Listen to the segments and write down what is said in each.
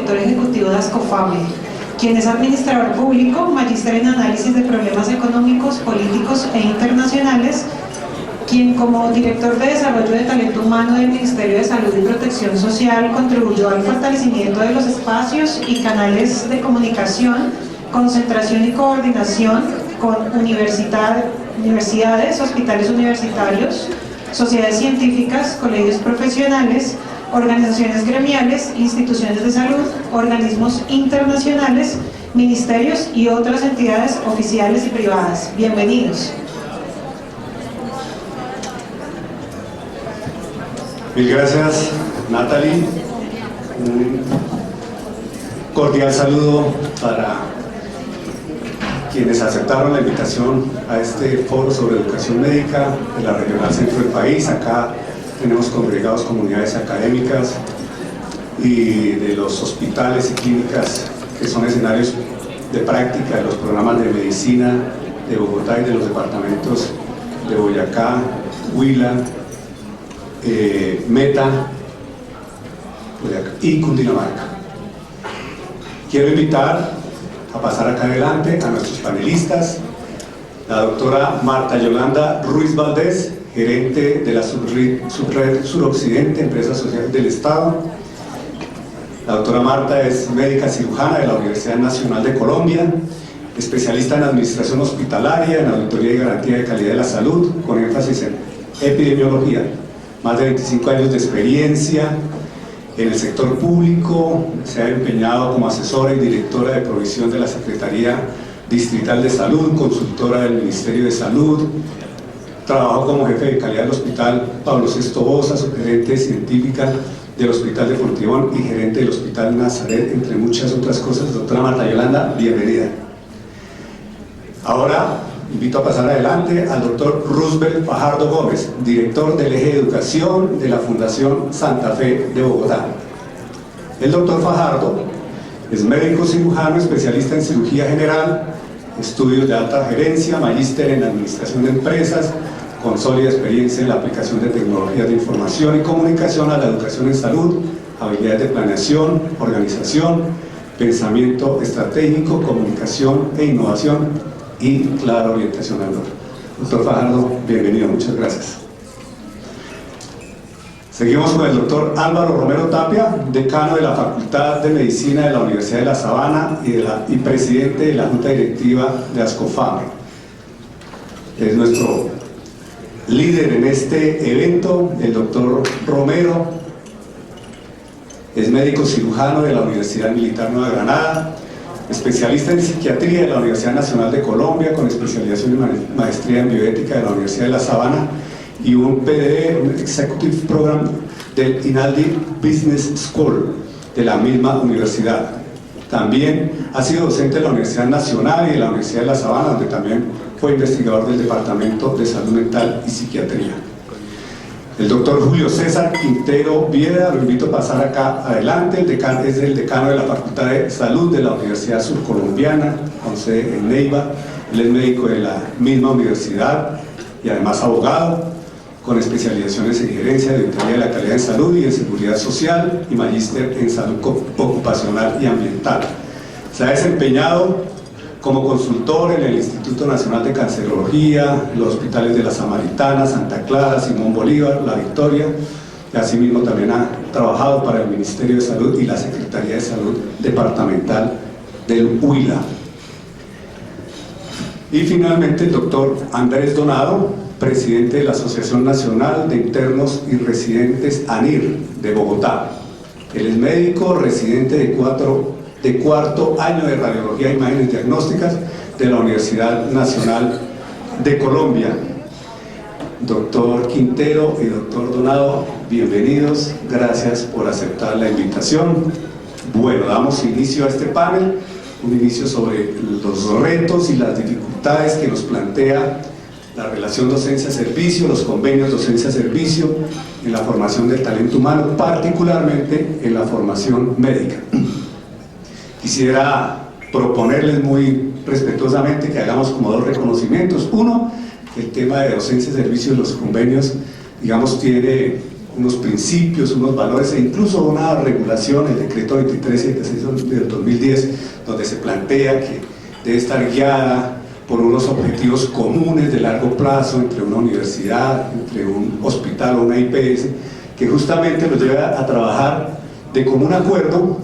director ejecutivo de Ascofame, quien es administrador público, magíster en análisis de problemas económicos, políticos e internacionales, quien como director de desarrollo de talento humano del Ministerio de Salud y Protección Social contribuyó al fortalecimiento de los espacios y canales de comunicación, concentración y coordinación con universidades, hospitales universitarios, sociedades científicas, colegios profesionales, organizaciones gremiales, instituciones de salud, organismos internacionales, ministerios y otras entidades oficiales y privadas. Bienvenidos. Mil gracias, Natalie. Un cordial saludo para quienes aceptaron la invitación a este foro sobre educación médica de la Regional Centro del país. Acá tenemos congregados comunidades académicas y de los hospitales y clínicas que son escenarios de práctica de los programas de medicina de Bogotá y de los departamentos de Boyacá, Huila, Meta y Cundinamarca. Quiero invitar a pasar acá adelante a nuestros panelistas, la doctora Marta Yolanda Ruiz Valdés, gerente de la Subred Suroccidente, empresa social del Estado. La doctora Marta es médica cirujana de la Universidad Nacional de Colombia, especialista en administración hospitalaria, en auditoría y garantía de calidad de la salud, con énfasis en epidemiología. Más de 25 años de experiencia en el sector público, se ha empeñado como asesora y directora de provisión de la Secretaría Distrital de Salud, consultora del Ministerio de Salud, trabajó como jefe de calidad del Hospital Pablo VI Bosa, subgerente científica del Hospital de Fontibón y gerente del Hospital Nazaret, entre muchas otras cosas. Doctora Marta Yolanda, bienvenida. Ahora invito a pasar adelante al doctor Roosevelt Fajardo Gómez, director del eje de educación de la Fundación Santa Fe de Bogotá. El doctor Fajardo es médico cirujano, especialista en cirugía general, estudios de alta gerencia, magíster en administración de empresas, con sólida experiencia en la aplicación de tecnologías de información y comunicación a la educación en salud, habilidades de planeación, organización, pensamiento estratégico, comunicación e innovación y clara orientación al logro. Doctor Fajardo, bienvenido, muchas gracias. Seguimos con el doctor Álvaro Romero Tapia, decano de la Facultad de Medicina de la Universidad de La Sabana y presidente de la Junta Directiva de Ascofame. Es nuestro líder en este evento. El doctor Romero es médico cirujano de la Universidad Militar Nueva Granada, especialista en psiquiatría de la Universidad Nacional de Colombia, con especialización en maestría en bioética de la Universidad de La Sabana y un PDD, un Executive Program del INALDI Business School de la misma universidad. También ha sido docente de la Universidad Nacional y de la Universidad de La Sabana, donde también fue investigador del Departamento de Salud Mental y Psiquiatría. El doctor Julio César Quintero Vieda, lo invito a pasar acá adelante. Es el decano de la Facultad de Salud de la Universidad Surcolombiana, con sede en Neiva. Él es médico de la misma universidad y además abogado, con especializaciones en gerencia, de auditoría de la calidad de salud y en seguridad social, y magíster en salud ocupacional y ambiental. Se ha desempeñado como consultor en el Instituto Nacional de Cancerología, los hospitales de La Samaritana, Santa Clara, Simón Bolívar, La Victoria, y asimismo también ha trabajado para el Ministerio de Salud y la Secretaría de Salud Departamental del Huila. Y finalmente el doctor Andrés Donado, presidente de la Asociación Nacional de Internos y Residentes ANIR de Bogotá. Él es médico residente de cuarto año de Radiología e Imágenes Diagnósticas de la Universidad Nacional de Colombia. Doctor Quintero y doctor Donado, bienvenidos, gracias por aceptar la invitación. Bueno, damos inicio a este panel, un inicio sobre los retos y las dificultades que nos plantea la relación docencia-servicio, los convenios docencia-servicio en la formación del talento humano, particularmente en la formación médica. Quisiera proponerles muy respetuosamente que hagamos como dos reconocimientos. Uno, el tema de docencia-servicio y los convenios, digamos, tiene unos principios, unos valores e incluso una regulación, el decreto 2376 del 2010, donde se plantea que debe estar guiada por unos objetivos comunes de largo plazo entre una universidad, entre un hospital o una IPS, que justamente nos lleva a trabajar de común acuerdo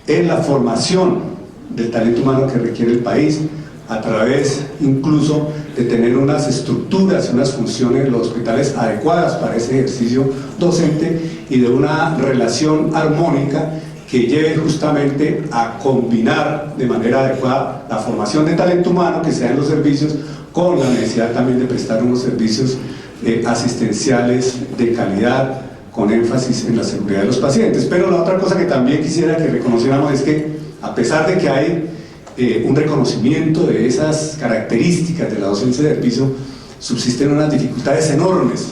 en la formación del talento humano que requiere el país, a través incluso de tener unas estructuras y unas funciones en los hospitales adecuadas para ese ejercicio docente y de una relación armónica que lleve justamente a combinar de manera adecuada la formación de talento humano que se da en los servicios con la necesidad también de prestar unos servicios asistenciales de calidad con énfasis en la seguridad de los pacientes. Pero la otra cosa que también quisiera que reconociéramos es que a pesar de que hay un reconocimiento de esas características de la docencia de servicio, subsisten unas dificultades enormes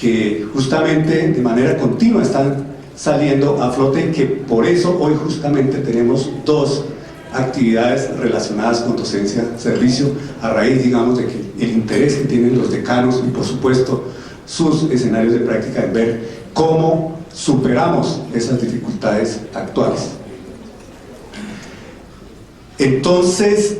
que justamente de manera continua están saliendo a flote, que por eso hoy justamente tenemos dos actividades relacionadas con docencia servicio, a raíz, digamos, de que el interés que tienen los decanos y por supuesto sus escenarios de práctica en ver cómo superamos esas dificultades actuales. Entonces,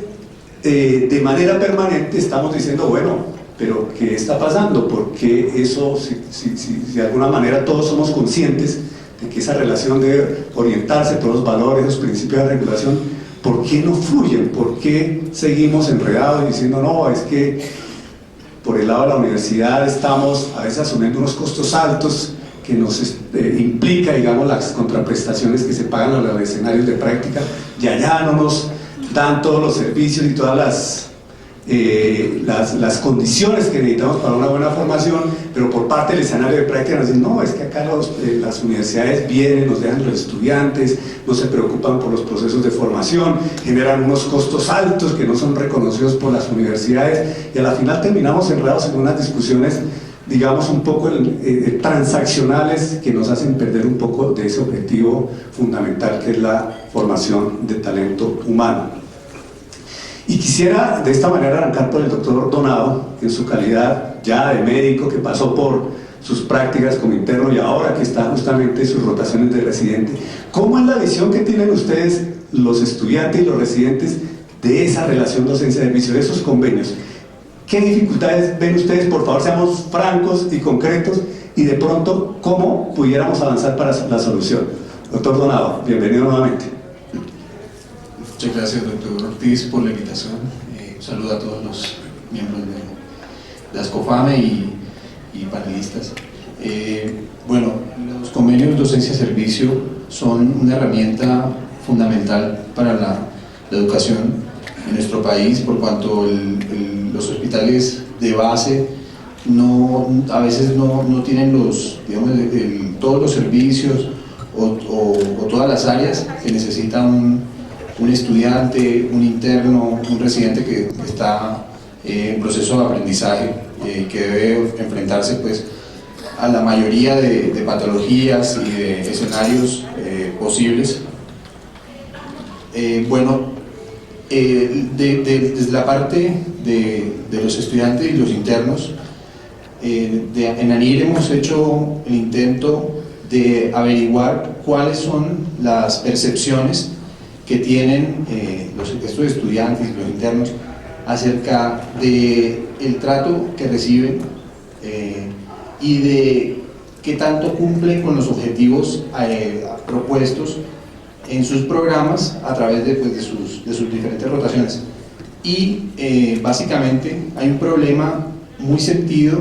de manera permanente estamos diciendo, bueno, pero ¿qué está pasando? Porque eso, si de alguna manera todos somos conscientes de que esa relación debe orientarse por los valores, los principios de regulación, ¿por qué no fluyen? ¿Por qué seguimos enredados diciendo, no, es que por el lado de la universidad estamos a veces asumiendo unos costos altos que nos implica, digamos, las contraprestaciones que se pagan a los escenarios de práctica, y allá no nos dan todos los servicios y todas las condiciones que necesitamos para una buena formación, pero por parte del escenario de práctica nos dicen, no, es que acá las universidades vienen, nos dejan los estudiantes, no se preocupan por los procesos de formación, generan unos costos altos que no son reconocidos por las universidades, y a la final terminamos enredados en unas discusiones, digamos, un poco transaccionales, que nos hacen perder un poco de ese objetivo fundamental que es la formación de talento humano. Y quisiera de esta manera arrancar por el doctor Donado, en su calidad ya de médico que pasó por sus prácticas como interno y ahora que está justamente en sus rotaciones de residente. ¿Cómo es la visión que tienen ustedes, los estudiantes y los residentes, de esa relación docencia-servicio, de esos convenios? ¿Qué dificultades ven ustedes? Por favor, seamos francos y concretos, y de pronto, ¿cómo pudiéramos avanzar para la solución? Doctor Donado, bienvenido nuevamente. Muchas gracias, doctor Ortiz, por la invitación. Un saludo a todos los miembros de ASCOFAME y panelistas. Bueno, los convenios docencia-servicio son una herramienta fundamental para la educación en nuestro país, por cuanto los hospitales de base a veces no tienen todos los servicios o todas las áreas que necesita un estudiante, un interno, un residente que está en proceso de aprendizaje, que debe enfrentarse pues a la mayoría de patologías y de escenarios posibles. Desde la parte de los estudiantes y los internos, en ANIR hemos hecho el intento de averiguar cuáles son las percepciones que tienen estos estudiantes y los internos acerca del trato que reciben y de qué tanto cumplen con los objetivos propuestos en sus programas a través de sus diferentes rotaciones. Y básicamente hay un problema muy sentido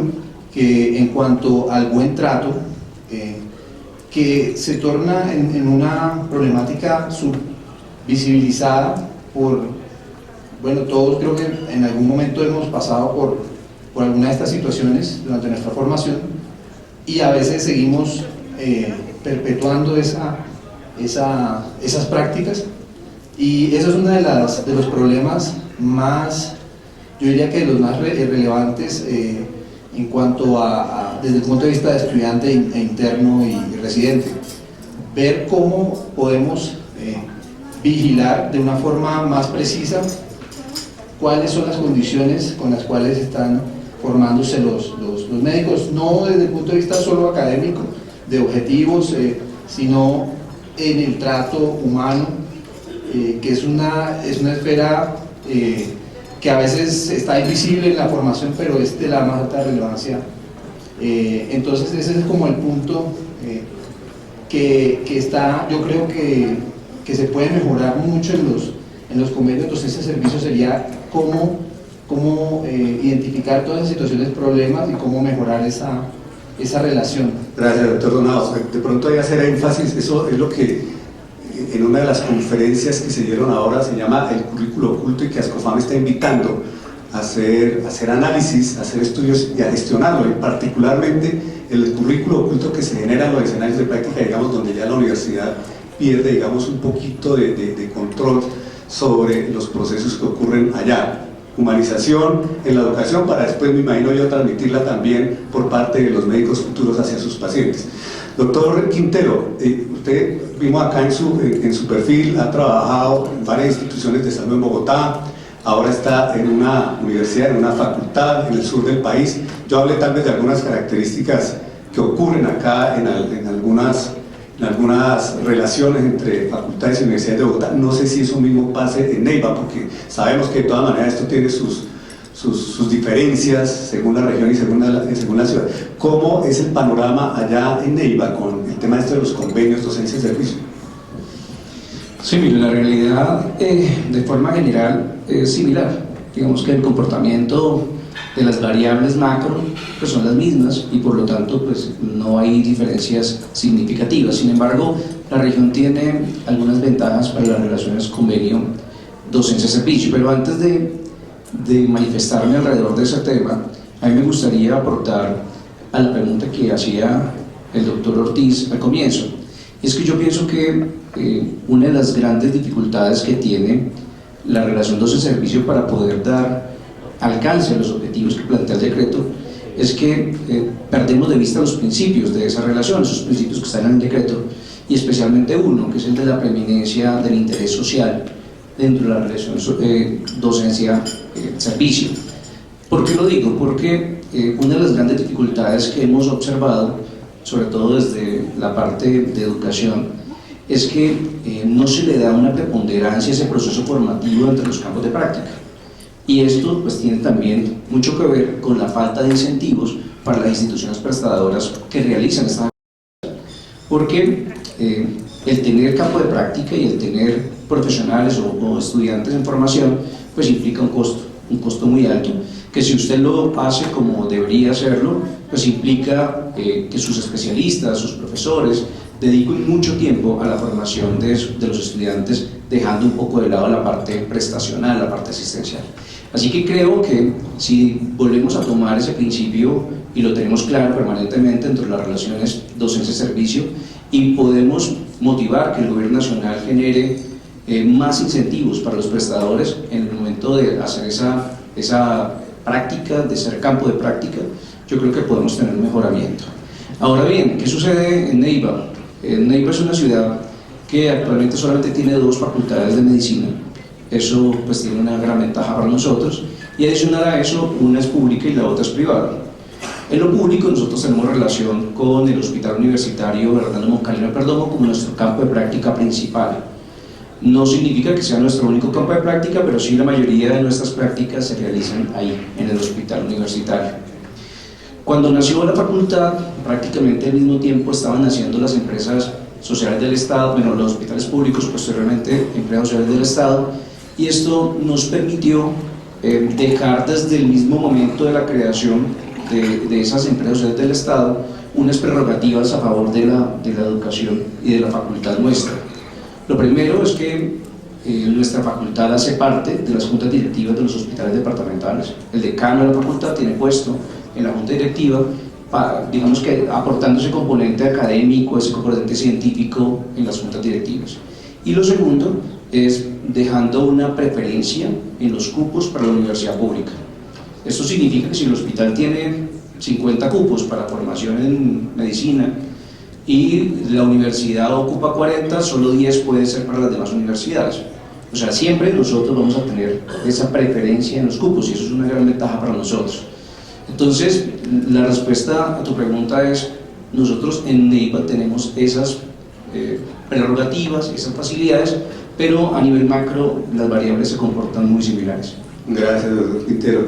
que en cuanto al buen trato, que se torna en una problemática visibilizada por, todos creo que en algún momento hemos pasado por alguna de estas situaciones durante nuestra formación, y a veces seguimos perpetuando esas prácticas, y eso es uno de los problemas más, yo diría que de los más relevantes en cuanto desde el punto de vista de estudiante e interno y residente. Ver cómo podemos vigilar de una forma más precisa cuáles son las condiciones con las cuales están formándose los médicos, no desde el punto de vista solo académico, de objetivos, sino en el trato humano, que es una esfera que a veces está invisible en la formación, pero es de la más alta relevancia. Entonces ese es como el punto que está, yo creo que se puede mejorar mucho en los convenios de docencia de servicio, sería cómo identificar todas esas situaciones, problemas y cómo mejorar esa relación. Gracias, doctor Donados. De pronto hay que hacer énfasis, eso es lo que en una de las conferencias que se dieron ahora se llama el currículo oculto, y que ASCOFAM está invitando a hacer análisis, a hacer estudios y a gestionarlo, y particularmente el currículo oculto que se genera en los escenarios de práctica, digamos, donde ya la universidad pierde, digamos, un poquito de control sobre los procesos que ocurren allá. Humanización en la educación, para después, me imagino yo, transmitirla también por parte de los médicos futuros hacia sus pacientes. Doctor Quintero, usted vimos acá en su perfil, ha trabajado en varias instituciones de salud en Bogotá, ahora está en una universidad, en una facultad en el sur del país. Yo hablé tal vez de algunas características que ocurren acá en algunas relaciones entre facultades y universidades de Bogotá. No sé si eso mismo pase en Neiva, porque sabemos que de todas maneras esto tiene sus diferencias según la región y según la ciudad. ¿Cómo es el panorama allá en Neiva con el tema de los convenios docencia y servicio? Sí, mire, la realidad de forma general es similar. Digamos que el comportamiento de las variables macro pues son las mismas, y por lo tanto pues no hay diferencias significativas. Sin embargo, la región tiene algunas ventajas para las relaciones convenio docencia-servicio. Pero antes de manifestarme alrededor de ese tema, a mí me gustaría aportar a la pregunta que hacía el doctor Ortiz al comienzo. Y es que yo pienso que una de las grandes dificultades que tiene la relación docencia-servicio para poder dar alcance a los objetivos que plantea el decreto es que perdemos de vista los principios de esa relación, esos principios que están en el decreto, y especialmente uno, que es el de la preeminencia del interés social dentro de la relación docencia-servicio. ¿Por qué lo digo? Porque una de las grandes dificultades que hemos observado, sobre todo desde la parte de educación, es que no se le da una preponderancia a ese proceso formativo entre los campos de práctica. Y esto pues tiene también mucho que ver con la falta de incentivos para las instituciones prestadoras que realizan esta actividad, porque el tener campo de práctica y el tener profesionales o estudiantes en formación pues implica un costo muy alto, que si usted lo hace como debería hacerlo, pues implica que sus especialistas, sus profesores dediquen mucho tiempo a la formación de los estudiantes, dejando un poco de lado la parte prestacional, la parte asistencial. Así que creo que si volvemos a tomar ese principio y lo tenemos claro permanentemente entre las relaciones docencia-servicio, y podemos motivar que el gobierno nacional genere más incentivos para los prestadores en el momento de hacer esa práctica, de ser campo de práctica, yo creo que podemos tener un mejoramiento. Ahora bien, ¿qué sucede en Neiva? Neiva es una ciudad que actualmente solamente tiene 2 facultades de medicina. Eso pues tiene una gran ventaja para nosotros, y adicional a eso, una es pública y la otra es privada. En lo público nosotros tenemos relación con el Hospital Universitario Bernardo Moncalino Perdomo como nuestro campo de práctica principal. No significa que sea nuestro único campo de práctica, pero sí la mayoría de nuestras prácticas se realizan ahí, en el Hospital Universitario. Cuando nació la facultad, prácticamente al mismo tiempo estaban naciendo las empresas sociales del Estado, bueno, los hospitales públicos, posteriormente empresas sociales del Estado, y esto nos permitió dejar desde el mismo momento de la creación de esas empresas sociales del Estado unas prerrogativas a favor de la educación y de la facultad nuestra. Lo primero es que nuestra facultad hace parte de las juntas directivas de los hospitales departamentales. El decano de la facultad tiene puesto en la junta directiva, digamos que aportando ese componente académico, ese componente científico en las juntas directivas. Y lo segundo es dejando una preferencia en los cupos para la universidad pública. Esto significa que si el hospital tiene 50 cupos para formación en medicina y la universidad ocupa 40, solo 10 puede ser para las demás universidades. O sea, siempre nosotros vamos a tener esa preferencia en los cupos, y eso es una gran ventaja para nosotros. Entonces, la respuesta a tu pregunta es, nosotros en Neiva tenemos esas prerrogativas, esas facilidades, pero a nivel macro las variables se comportan muy similares. Gracias, doctor Quintero.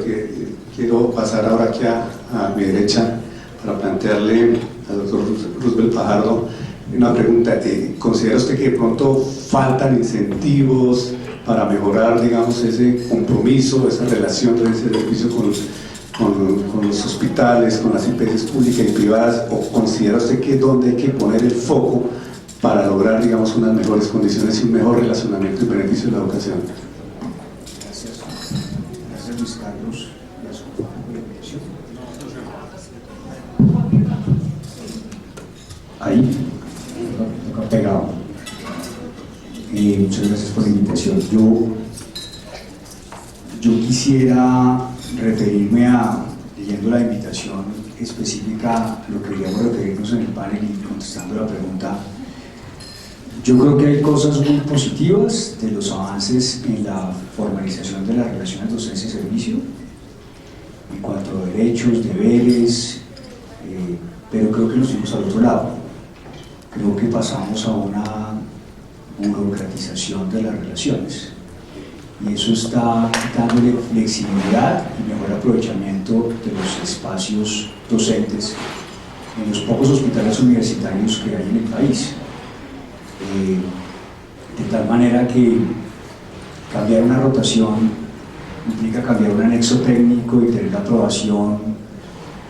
Quiero pasar ahora aquí a mi derecha para plantearle al doctor Roosevelt Fajardo una pregunta. ¿Considera usted que de pronto faltan incentivos para mejorar, digamos, ese compromiso, esa relación de ese servicio con los hospitales, con las IPS públicas y privadas? ¿O considera usted que dónde hay que poner el foco para lograr, digamos, unas mejores condiciones y un mejor relacionamiento y beneficio de la educación? Gracias Luis Carlos. Ahí, toca pegado. Muchas gracias por la invitación. Yo quisiera referirme a, leyendo la invitación específica, lo que queríamos referirnos en el panel y contestando la pregunta. Yo creo que hay cosas muy positivas de los avances en la formalización de las relaciones docencia-servicio en cuanto a derechos, deberes, pero creo que nos fuimos al otro lado. Creo que pasamos a una burocratización de las relaciones y eso está dándole flexibilidad y mejor aprovechamiento de los espacios docentes en los pocos hospitales universitarios que hay en el país. De tal manera que cambiar una rotación implica cambiar un anexo técnico y tener la aprobación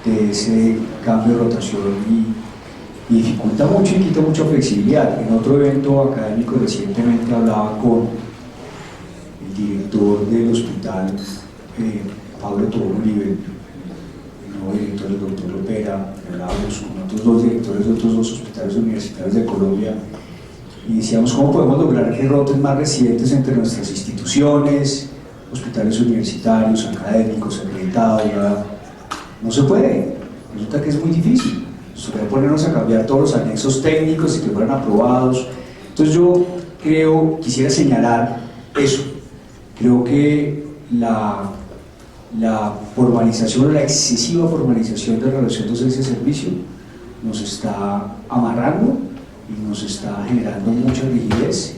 de ese cambio de rotación y dificulta mucho y quita mucha flexibilidad. En otro evento académico recientemente hablaba con el director del hospital, Pablo Tobón Uribe, el nuevo director, el doctor Lopera, hablábamos con otros dos directores de otros dos hospitales universitarios de Colombia y decíamos cómo podemos lograr que roten más residentes entre nuestras instituciones, hospitales universitarios, académicos, acreditados. No se puede, resulta que es muy difícil. Sobre ponernos a cambiar todos los anexos técnicos y que fueran aprobados. Entonces yo quisiera señalar eso. Creo que la formalización o la excesiva formalización de la relación docencia-servicio nos está amarrando y nos está generando mucha rigidez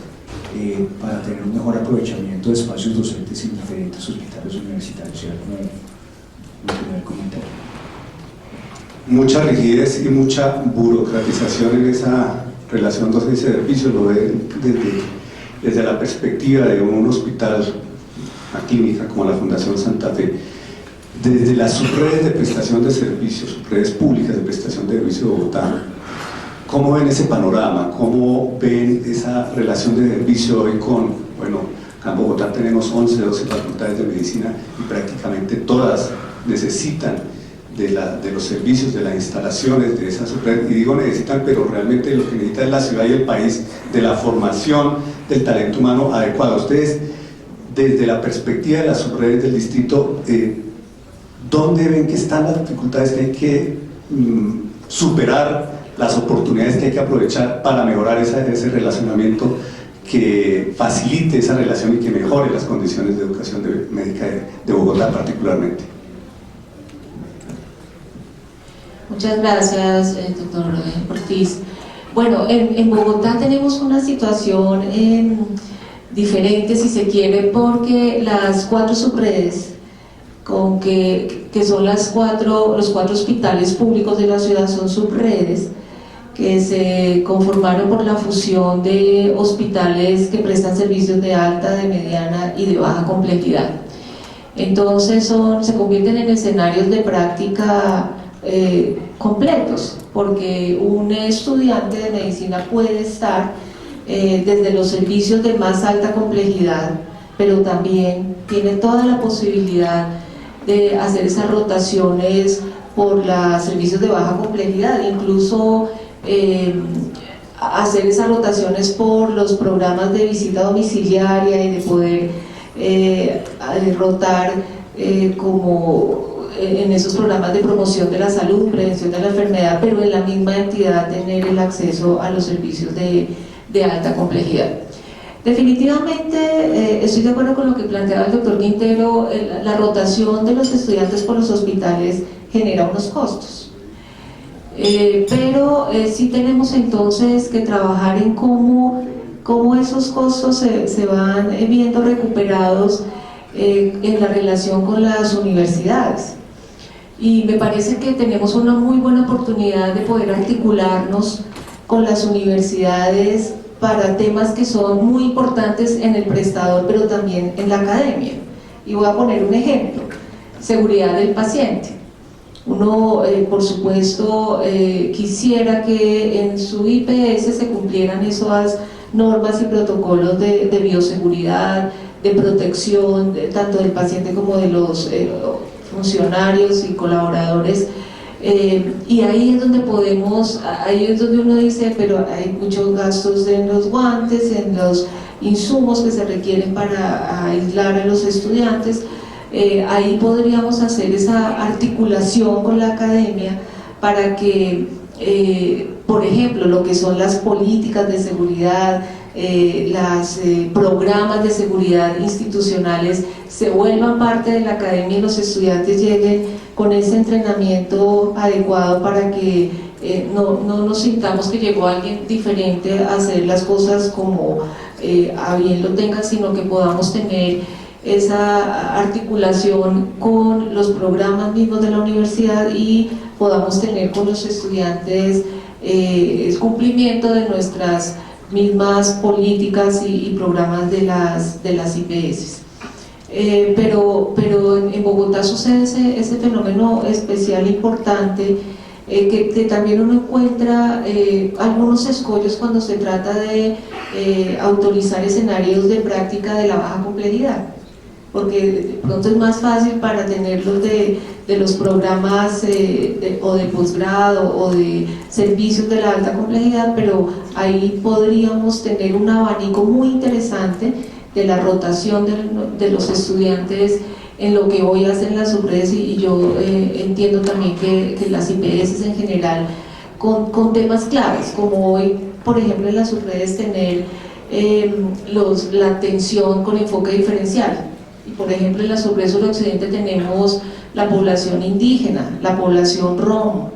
para tener un mejor aprovechamiento de espacios docentes en diferentes hospitales universitarios. Era como un primer comentario. Mucha rigidez y mucha burocratización en esa relación docencia-servicio, lo ven desde la perspectiva de un hospital, una clínica como la Fundación Santa Fe, desde las subredes de prestación de servicios, subredes públicas de prestación de servicio de Bogotá. ¿Cómo ven ese panorama? ¿Cómo ven esa relación de servicio hoy con, bueno, acá en Bogotá tenemos 11, 12 facultades de medicina y prácticamente todas necesitan de los servicios, de las instalaciones, de esas subredes, y digo necesitan, pero realmente lo que necesita es la ciudad y el país, de la formación del talento humano adecuado. Ustedes, desde la perspectiva de las subredes del distrito, ¿dónde ven que están las dificultades que hay que superar, las oportunidades que hay que aprovechar para mejorar ese relacionamiento que facilite esa relación y que mejore las condiciones de educación médica de Bogotá particularmente? Muchas gracias, doctor Ortiz. Bueno, en Bogotá tenemos una situación diferente, si se quiere, porque las 4 subredes, que son los 4 hospitales públicos de la ciudad, son subredes que se conformaron por la fusión de hospitales que prestan servicios de alta, de mediana y de baja complejidad. Entonces se convierten en escenarios de práctica completos, porque un estudiante de medicina puede estar desde los servicios de más alta complejidad, pero también tiene toda la posibilidad de hacer esas rotaciones por los servicios de baja complejidad, incluso hacer esas rotaciones por los programas de visita domiciliaria y de poder rotar como en esos programas de promoción de la salud, prevención de la enfermedad, pero en la misma entidad tener el acceso a los servicios de alta complejidad. Definitivamente estoy de acuerdo con lo que planteaba el doctor Quintero. La rotación de los estudiantes por los hospitales genera unos costos, pero sí tenemos entonces que trabajar en cómo esos costos se van viendo recuperados en la relación con las universidades. Y me parece que tenemos una muy buena oportunidad de poder articularnos con las universidades para temas que son muy importantes en el prestador, pero también en la academia. Y voy a poner un ejemplo: seguridad del paciente. Uno, por supuesto, quisiera que en su IPS se cumplieran esas normas y protocolos de bioseguridad, de protección, tanto del paciente como de los funcionarios y colaboradores, y ahí es donde ahí es donde uno dice, pero hay muchos gastos en los guantes, en los insumos que se requieren para aislar a los estudiantes. Ahí podríamos hacer esa articulación con la academia para que, por ejemplo, lo que son las políticas de seguridad, los programas de seguridad institucionales se vuelvan parte de la academia y los estudiantes lleguen con ese entrenamiento adecuado para que no nos sintamos que llegó alguien diferente a hacer las cosas como a bien lo tengan, sino que podamos tener esa articulación con los programas mismos de la universidad y podamos tener con los estudiantes el cumplimiento de nuestras mismas políticas y programas de las IPS. Pero en Bogotá sucede ese fenómeno especial importante, que también uno encuentra algunos escollos cuando se trata de autorizar escenarios de práctica de la baja complejidad, porque de pronto es más fácil para tenerlos de los programas o de posgrado o de servicios de la alta complejidad, pero ahí podríamos tener un abanico muy interesante de la rotación de los estudiantes en lo que hoy hacen las subredes, y yo entiendo también que las IPS en general con temas claves, como hoy, por ejemplo, en las subredes tener la atención con enfoque diferencial. Y por ejemplo, en la subred suroccidente tenemos la población indígena, la población rom,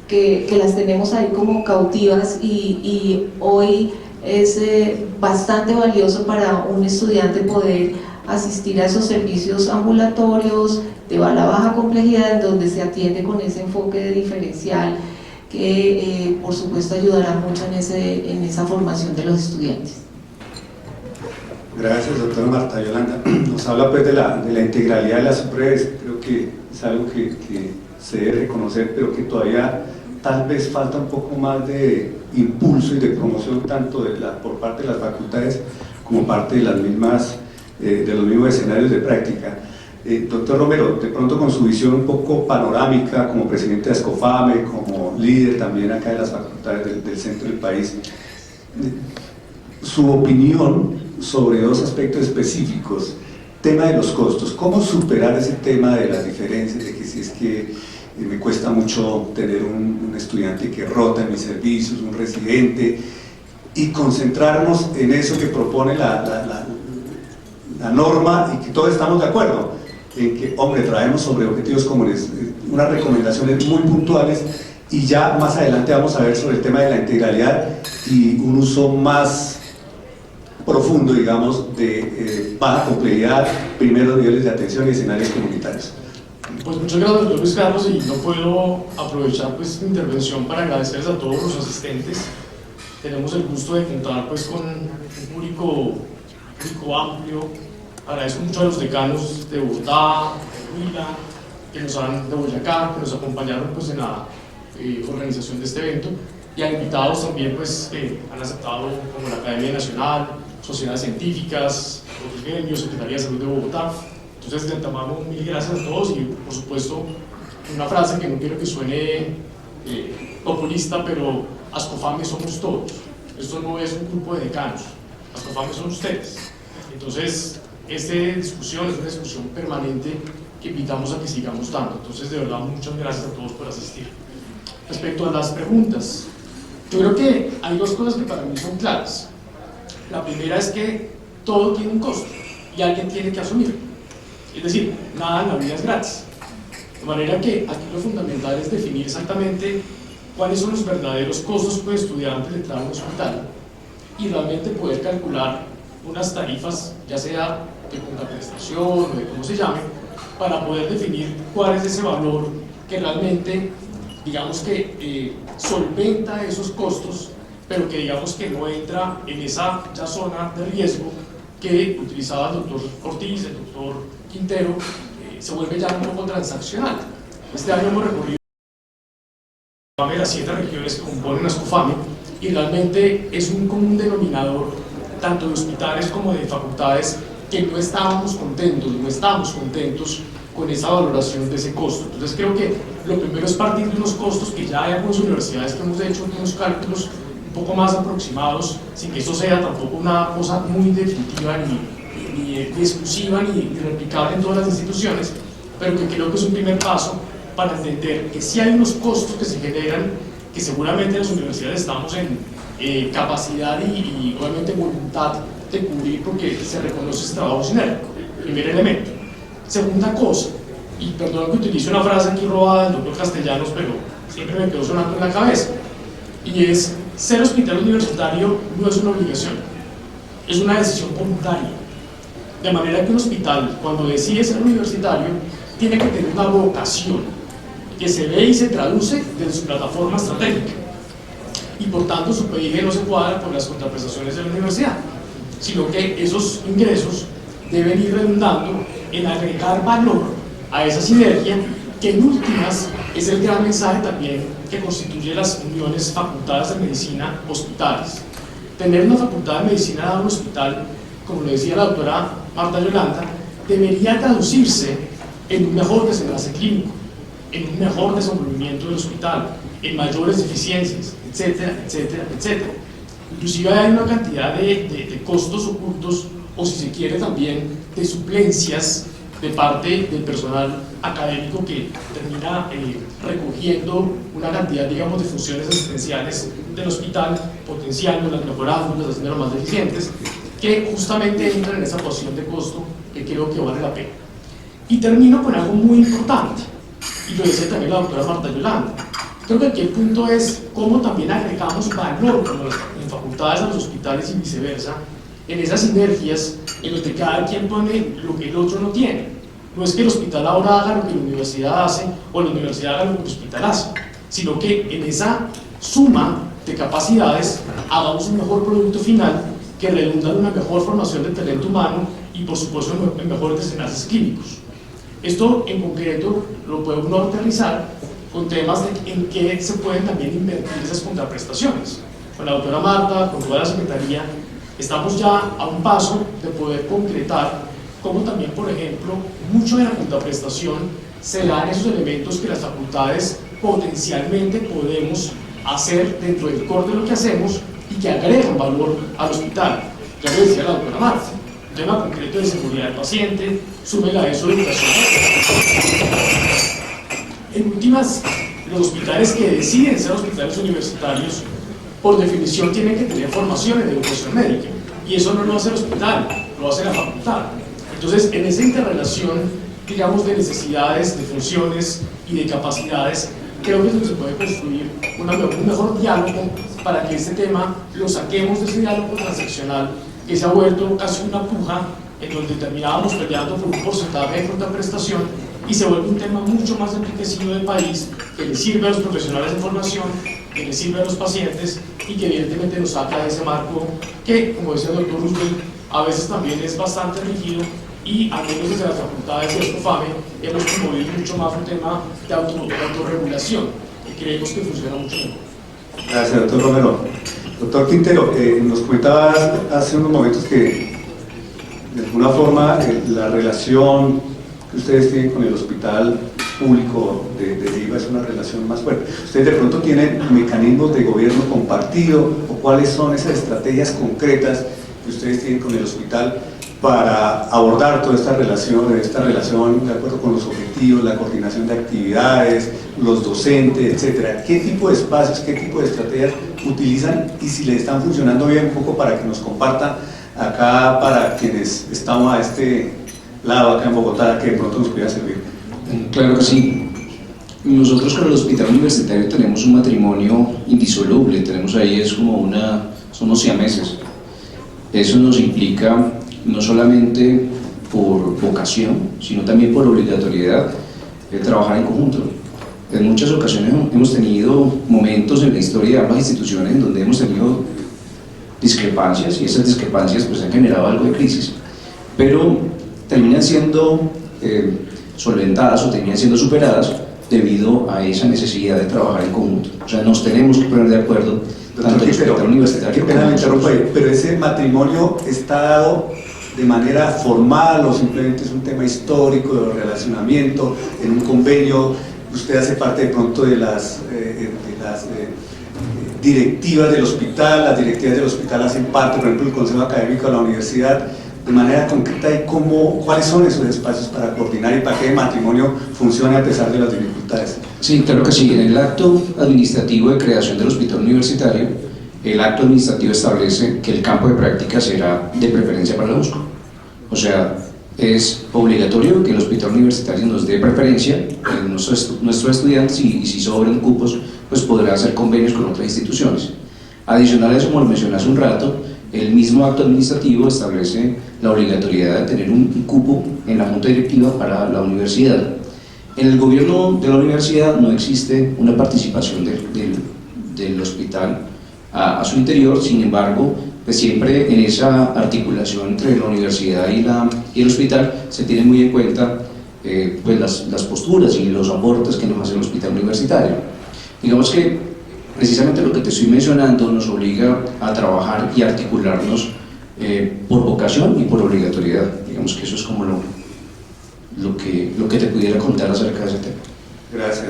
que las tenemos ahí como cautivas, y hoy es bastante valioso para un estudiante poder asistir a esos servicios ambulatorios de la baja complejidad, en donde se atiende con ese enfoque de diferencial que por supuesto ayudará mucho en esa formación de los estudiantes. Gracias, doctora Marta Yolanda. Nos habla pues de la integralidad de las subredes. Creo que es algo que se debe reconocer, pero que todavía tal vez falta un poco más de impulso y de promoción, tanto por parte de las facultades como parte de los mismos escenarios de práctica. Doctor Romero, de pronto con su visión un poco panorámica, como presidente de ASCOFAME, como líder también acá de las facultades del centro del país, su opinión sobre dos aspectos específicos: tema de los costos, cómo superar ese tema de las diferencias, de que si es que me cuesta mucho tener un estudiante que rota en mis servicios, un residente, y concentrarnos en eso que propone la norma, y que todos estamos de acuerdo en que, hombre, traemos sobre objetivos comunes unas recomendaciones muy puntuales, y ya más adelante vamos a ver sobre el tema de la integralidad y un uso más profundo, digamos, de baja complejidad, primeros niveles de atención y escenarios comunitarios. Pues muchas gracias, doctor Luis Carlos, y no puedo aprovechar pues mi intervención para agradecerles a todos los asistentes. Tenemos el gusto de contar pues con un público amplio. Agradezco mucho a los decanos de Bogotá, de Huila, de Boyacá, que nos acompañaron pues en la organización de este evento, y a invitados también pues que han aceptado, como la Academia Nacional, sociedades científicas, otros gremios, Secretaría de Salud de Bogotá. Entonces, de antemano, mil gracias a todos, y por supuesto una frase que no quiero que suene populista, pero ASCOFAME somos todos. Esto no es un grupo de decanos, ASCOFAME son ustedes. Entonces, esta discusión es una discusión permanente que invitamos a que sigamos dando. Entonces, de verdad, muchas gracias a todos por asistir. Respecto a las preguntas, yo creo que hay dos cosas que para mí son claras. La primera es que todo tiene un costo y alguien tiene que asumirlo. Es decir, nada en la vida es gratis. De manera que aquí lo fundamental es definir exactamente cuáles son los verdaderos costos por estudiante de entrar a un hospital y realmente poder calcular unas tarifas, ya sea de contraprestación o de cómo se llame, para poder definir cuál es ese valor que realmente, digamos que solventa esos costos, pero que digamos que no entra en esa ya zona de riesgo que utilizaba el doctor Ortiz, el doctor Quintero, se vuelve ya un poco transaccional. Este año hemos recorrido las 7 regiones que componen a SCOFAME y realmente es un común denominador tanto de hospitales como de facultades que no estamos contentos con esa valoración de ese costo. Entonces creo que lo primero es partir de unos costos que ya hay algunas universidades que hemos hecho unos cálculos un poco más aproximados, sin que eso sea tampoco una cosa muy definitiva ni exclusiva ni replicable en todas las instituciones, pero que creo que es un primer paso para entender que sí hay unos costos que se generan, que seguramente las universidades estamos en capacidad y obviamente voluntad de cubrir porque se reconoce ese trabajo sinérgico, primer elemento. Segunda cosa, y perdón que utilice una frase aquí robada del doctor Castellanos, pero siempre me quedó sonando en la cabeza, y es: ser hospital universitario no es una obligación, es una decisión voluntaria. De manera que un hospital, cuando decide ser universitario, tiene que tener una vocación que se ve y se traduce desde su plataforma estratégica. Y por tanto su PIG no se cuadra con las contraprestaciones de la universidad, sino que esos ingresos deben ir redundando en agregar valor a esa sinergia, que en últimas es el gran mensaje también que constituye las uniones facultades de medicina hospitales. Tener una facultad de medicina dada a un hospital, como lo decía la doctora Marta Yolanda, debería traducirse en un mejor desenlace clínico, en un mejor desenvolvimiento del hospital, en mayores eficiencias, etcétera, etcétera, etcétera. Inclusive hay una cantidad de costos ocultos, o si se quiere también de suplencias de parte del personal académico que termina recogiendo una cantidad, digamos, de funciones asistenciales del hospital, potenciándolas, mejorándolas, haciéndolas más eficientes, que justamente entran en esa posición de costo que creo que vale la pena. Y termino con algo muy importante, y lo decía también la doctora Marta Yolanda. Creo que aquí el punto es cómo también agregamos valor en facultades a los hospitales y viceversa, en esas sinergias en donde cada quien pone lo que el otro no tiene. No es que el hospital ahora haga lo que la universidad hace o la universidad haga lo que el hospital hace, sino que en esa suma de capacidades hagamos un mejor producto final que redunda en una mejor formación del talento humano y por supuesto en mejores desenlaces clínicos. Esto en concreto lo puede uno aterrizar con temas de en qué se pueden también invertir esas contraprestaciones. Con la doctora Marta, con toda la secretaría, estamos ya a un paso de poder concretar cómo también, por ejemplo, mucho de la contraprestación se da en esos elementos que las facultades potencialmente podemos hacer dentro del core de lo que hacemos y que agregan valor al hospital. Ya lo decía la doctora Marta, un tema concreto de seguridad del paciente, súmela a eso de educación. En últimas, los hospitales que deciden ser hospitales universitarios, por definición tienen que tener formación en educación médica, y eso no lo hace el hospital, lo hace la facultad. Entonces, en esa interrelación, digamos, de necesidades, de funciones y de capacidades, creo que es donde se puede construir un mejor diálogo para que este tema lo saquemos de ese diálogo transaccional que se ha vuelto casi una puja en donde terminábamos peleando por un porcentaje de contraprestación y se vuelve un tema mucho más enriquecido del país, que le sirve a los profesionales de formación, que le sirve a los pacientes y que evidentemente nos saca de ese marco que, como decía el doctor Roosevelt, a veces también es bastante rígido y al menos desde las facultades de SCOFAME hemos promovido mucho más un tema de autorregulación que creemos que funciona mucho mejor. Gracias, doctor Romero. Doctor Quintero, nos comentabas hace unos momentos que de alguna forma la relación que ustedes tienen con el hospital público de Viva es una relación más fuerte. ¿Ustedes de pronto tienen mecanismos de gobierno compartido o cuáles son esas estrategias concretas que ustedes tienen con el hospital para abordar toda esta relación de acuerdo con los objetivos, la coordinación de actividades, los docentes, etcétera? ¿Qué tipo de espacios, qué tipo de estrategias utilizan y si les están funcionando bien, un poco para que nos compartan acá, para quienes estamos a este lado, acá en Bogotá, que de pronto nos pueda servir. Claro que sí. Nosotros con el hospital universitario tenemos un matrimonio indisoluble, tenemos ahí, somos siameses. Eso nos implica no solamente por vocación, sino también por obligatoriedad trabajar en conjunto. En muchas ocasiones hemos tenido momentos en la historia de ambas instituciones en donde hemos tenido discrepancias y esas discrepancias pues han generado algo de crisis, pero terminan siendo solventadas o terminan siendo superadas debido a esa necesidad de trabajar en conjunto. O sea, nos tenemos que poner de acuerdo tanto el hospital universitario como nosotros. Pero ese matrimonio está dado de manera formal o simplemente es un tema histórico de relacionamiento en un convenio. Usted hace parte de pronto de las directivas del hospital, las directivas del hospital hacen parte, por ejemplo, el consejo académico de la universidad, de manera concreta, y cuáles son esos espacios para coordinar y para que el matrimonio funcione a pesar de las dificultades. Sí, claro que sí. En el acto administrativo de creación del hospital universitario, el acto administrativo establece que el campo de práctica será de preferencia para la USCO. O sea, es obligatorio que el hospital universitario nos dé preferencia a nuestros estudiantes y si sobran cupos, pues podrá hacer convenios con otras instituciones. Adicional a eso, como lo mencioné hace un rato, el mismo acto administrativo establece la obligatoriedad de tener un cupo en la junta directiva para la universidad. En el gobierno de la universidad no existe una participación del hospital a su interior, sin embargo, pues siempre en esa articulación entre la universidad y el hospital se tienen muy en cuenta pues las posturas y los aportes que nos hace el hospital universitario. Digamos que precisamente lo que te estoy mencionando nos obliga a trabajar y articularnos por vocación y por obligatoriedad. Digamos que eso es como lo que te pudiera contar acerca de ese tema.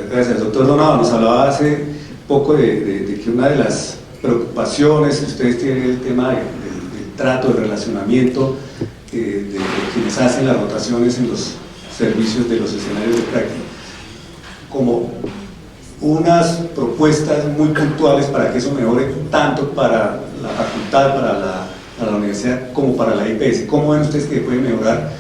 Gracias. Doctor Donado, nos hablaba hace poco de que una de las preocupaciones que ustedes tienen es el tema del trato, del relacionamiento de quienes hacen las rotaciones en los servicios de los escenarios de práctica, como unas propuestas muy puntuales para que eso mejore tanto para la facultad, para la universidad, como para la IPS. ¿Cómo ven ustedes que puede mejorar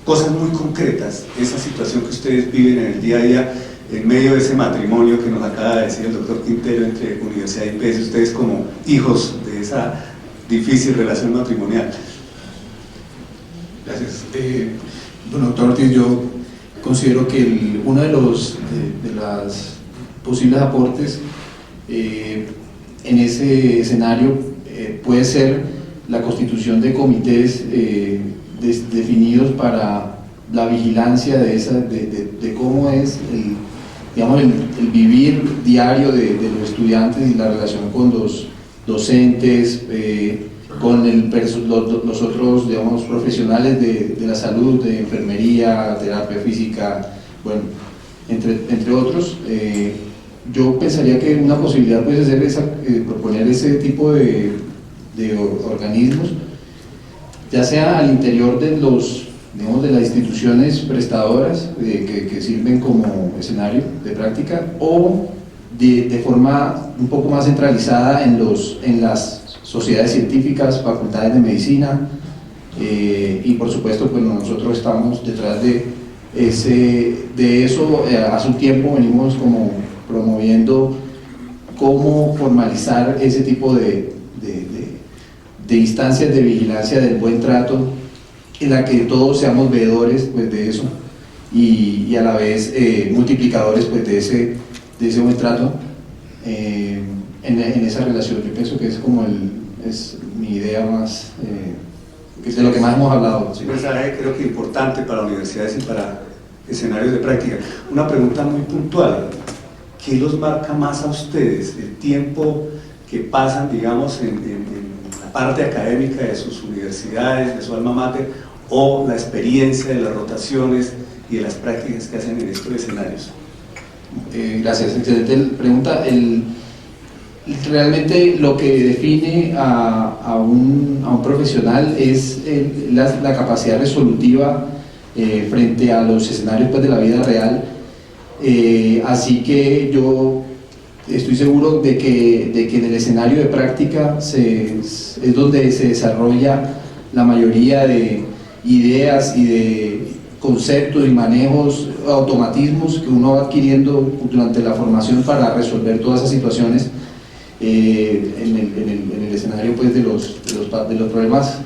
cosas muy concretas esa situación que ustedes viven en el día a día en medio de ese matrimonio que nos acaba de decir el doctor Quintero entre universidad y IPS, ustedes como hijos de esa difícil relación matrimonial? Gracias. Bueno, doctor Ortiz, yo considero que uno de los posibles aportes en ese escenario puede ser la constitución de comités definidos para la vigilancia de cómo es el vivir diario de los estudiantes y la relación con los docentes, con los otros, digamos, profesionales de la salud, de enfermería, terapia física, bueno, entre otros. Yo pensaría que una posibilidad puede ser proponer ese tipo de organismos, ya sea al interior de de las instituciones prestadoras que sirven como escenario de práctica, o de forma un poco más centralizada en las sociedades científicas, facultades de medicina, y por supuesto pues nosotros estamos detrás de eso. Hace un tiempo venimos como promoviendo cómo formalizar ese tipo de instancias de vigilancia del buen trato, en la que todos seamos veedores pues, de eso y a la vez multiplicadores pues, de ese buen trato en esa relación. Yo pienso que es como es mi idea más, que es de lo que más hemos hablado. Sí. Un mensaje creo que importante para universidades y para escenarios de práctica. Una pregunta muy puntual: ¿qué los marca más a ustedes? ¿El tiempo que pasan, digamos, en la parte académica de sus universidades, de su alma mater, o la experiencia de las rotaciones y de las prácticas que hacen en estos escenarios? Gracias, excelente pregunta. Realmente lo que define a un profesional es la capacidad resolutiva frente a los escenarios pues, de la vida real. Así que yo estoy seguro de que en el escenario de práctica es donde se desarrolla la mayoría de ideas y de conceptos y manejos, automatismos que uno va adquiriendo durante la formación para resolver todas esas situaciones en el escenario pues, de los problemas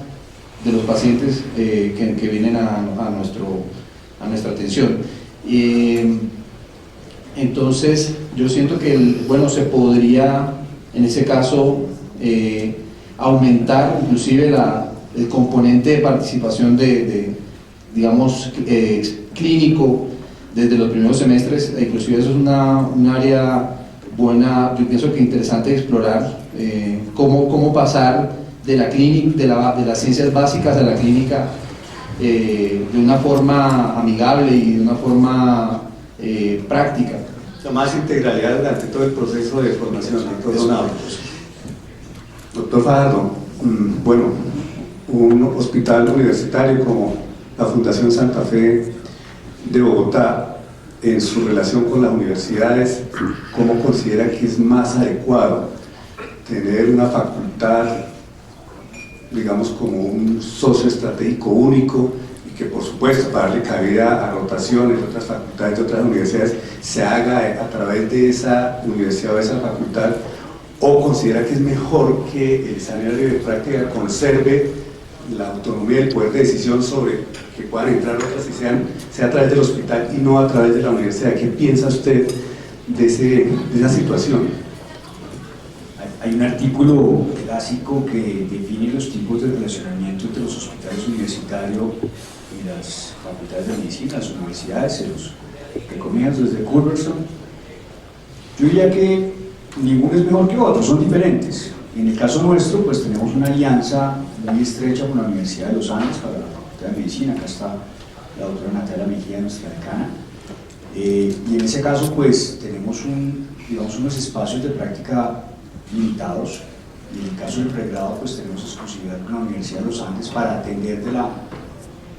de los pacientes que vienen a nuestra atención. Entonces yo siento que se podría en ese caso aumentar inclusive el componente de participación digamos clínico desde los primeros semestres. Inclusive eso es un área buena, yo pienso que interesante explorar, cómo pasar de la clínica, de las ciencias básicas a la clínica de una forma amigable y de una forma práctica. O sea, más integralidad durante todo el proceso de formación de todo lado. Doctor Fajardo, bueno, un hospital universitario como la Fundación Santa Fe de Bogotá, en su relación con las universidades, ¿cómo considera que es más adecuado tener una facultad, digamos, como un socio estratégico único, y que por supuesto para darle cabida a rotaciones de otras facultades, de otras universidades, se haga a través de esa universidad o esa facultad, o considera que es mejor que el escenario de práctica conserve la autonomía y el poder de decisión sobre que puedan entrar otras y sea a través del hospital y no a través de la universidad? ¿Qué piensa usted de esa situación? Hay un artículo clásico que define los tipos de relacionamiento entre los hospitales universitarios y las facultades de medicina, las universidades, se los recomiendo desde Culberson. Yo diría que ninguno es mejor que otro, son diferentes. En el caso nuestro, pues tenemos una alianza muy estrecha con la Universidad de los Andes para la Facultad de Medicina. Acá está la doctora Natalia Mejía, nuestra decana. Y en ese caso, pues tenemos unos espacios de práctica limitados. Y en el caso del pregrado, pues tenemos exclusividad con la Universidad de los Andes para atender de la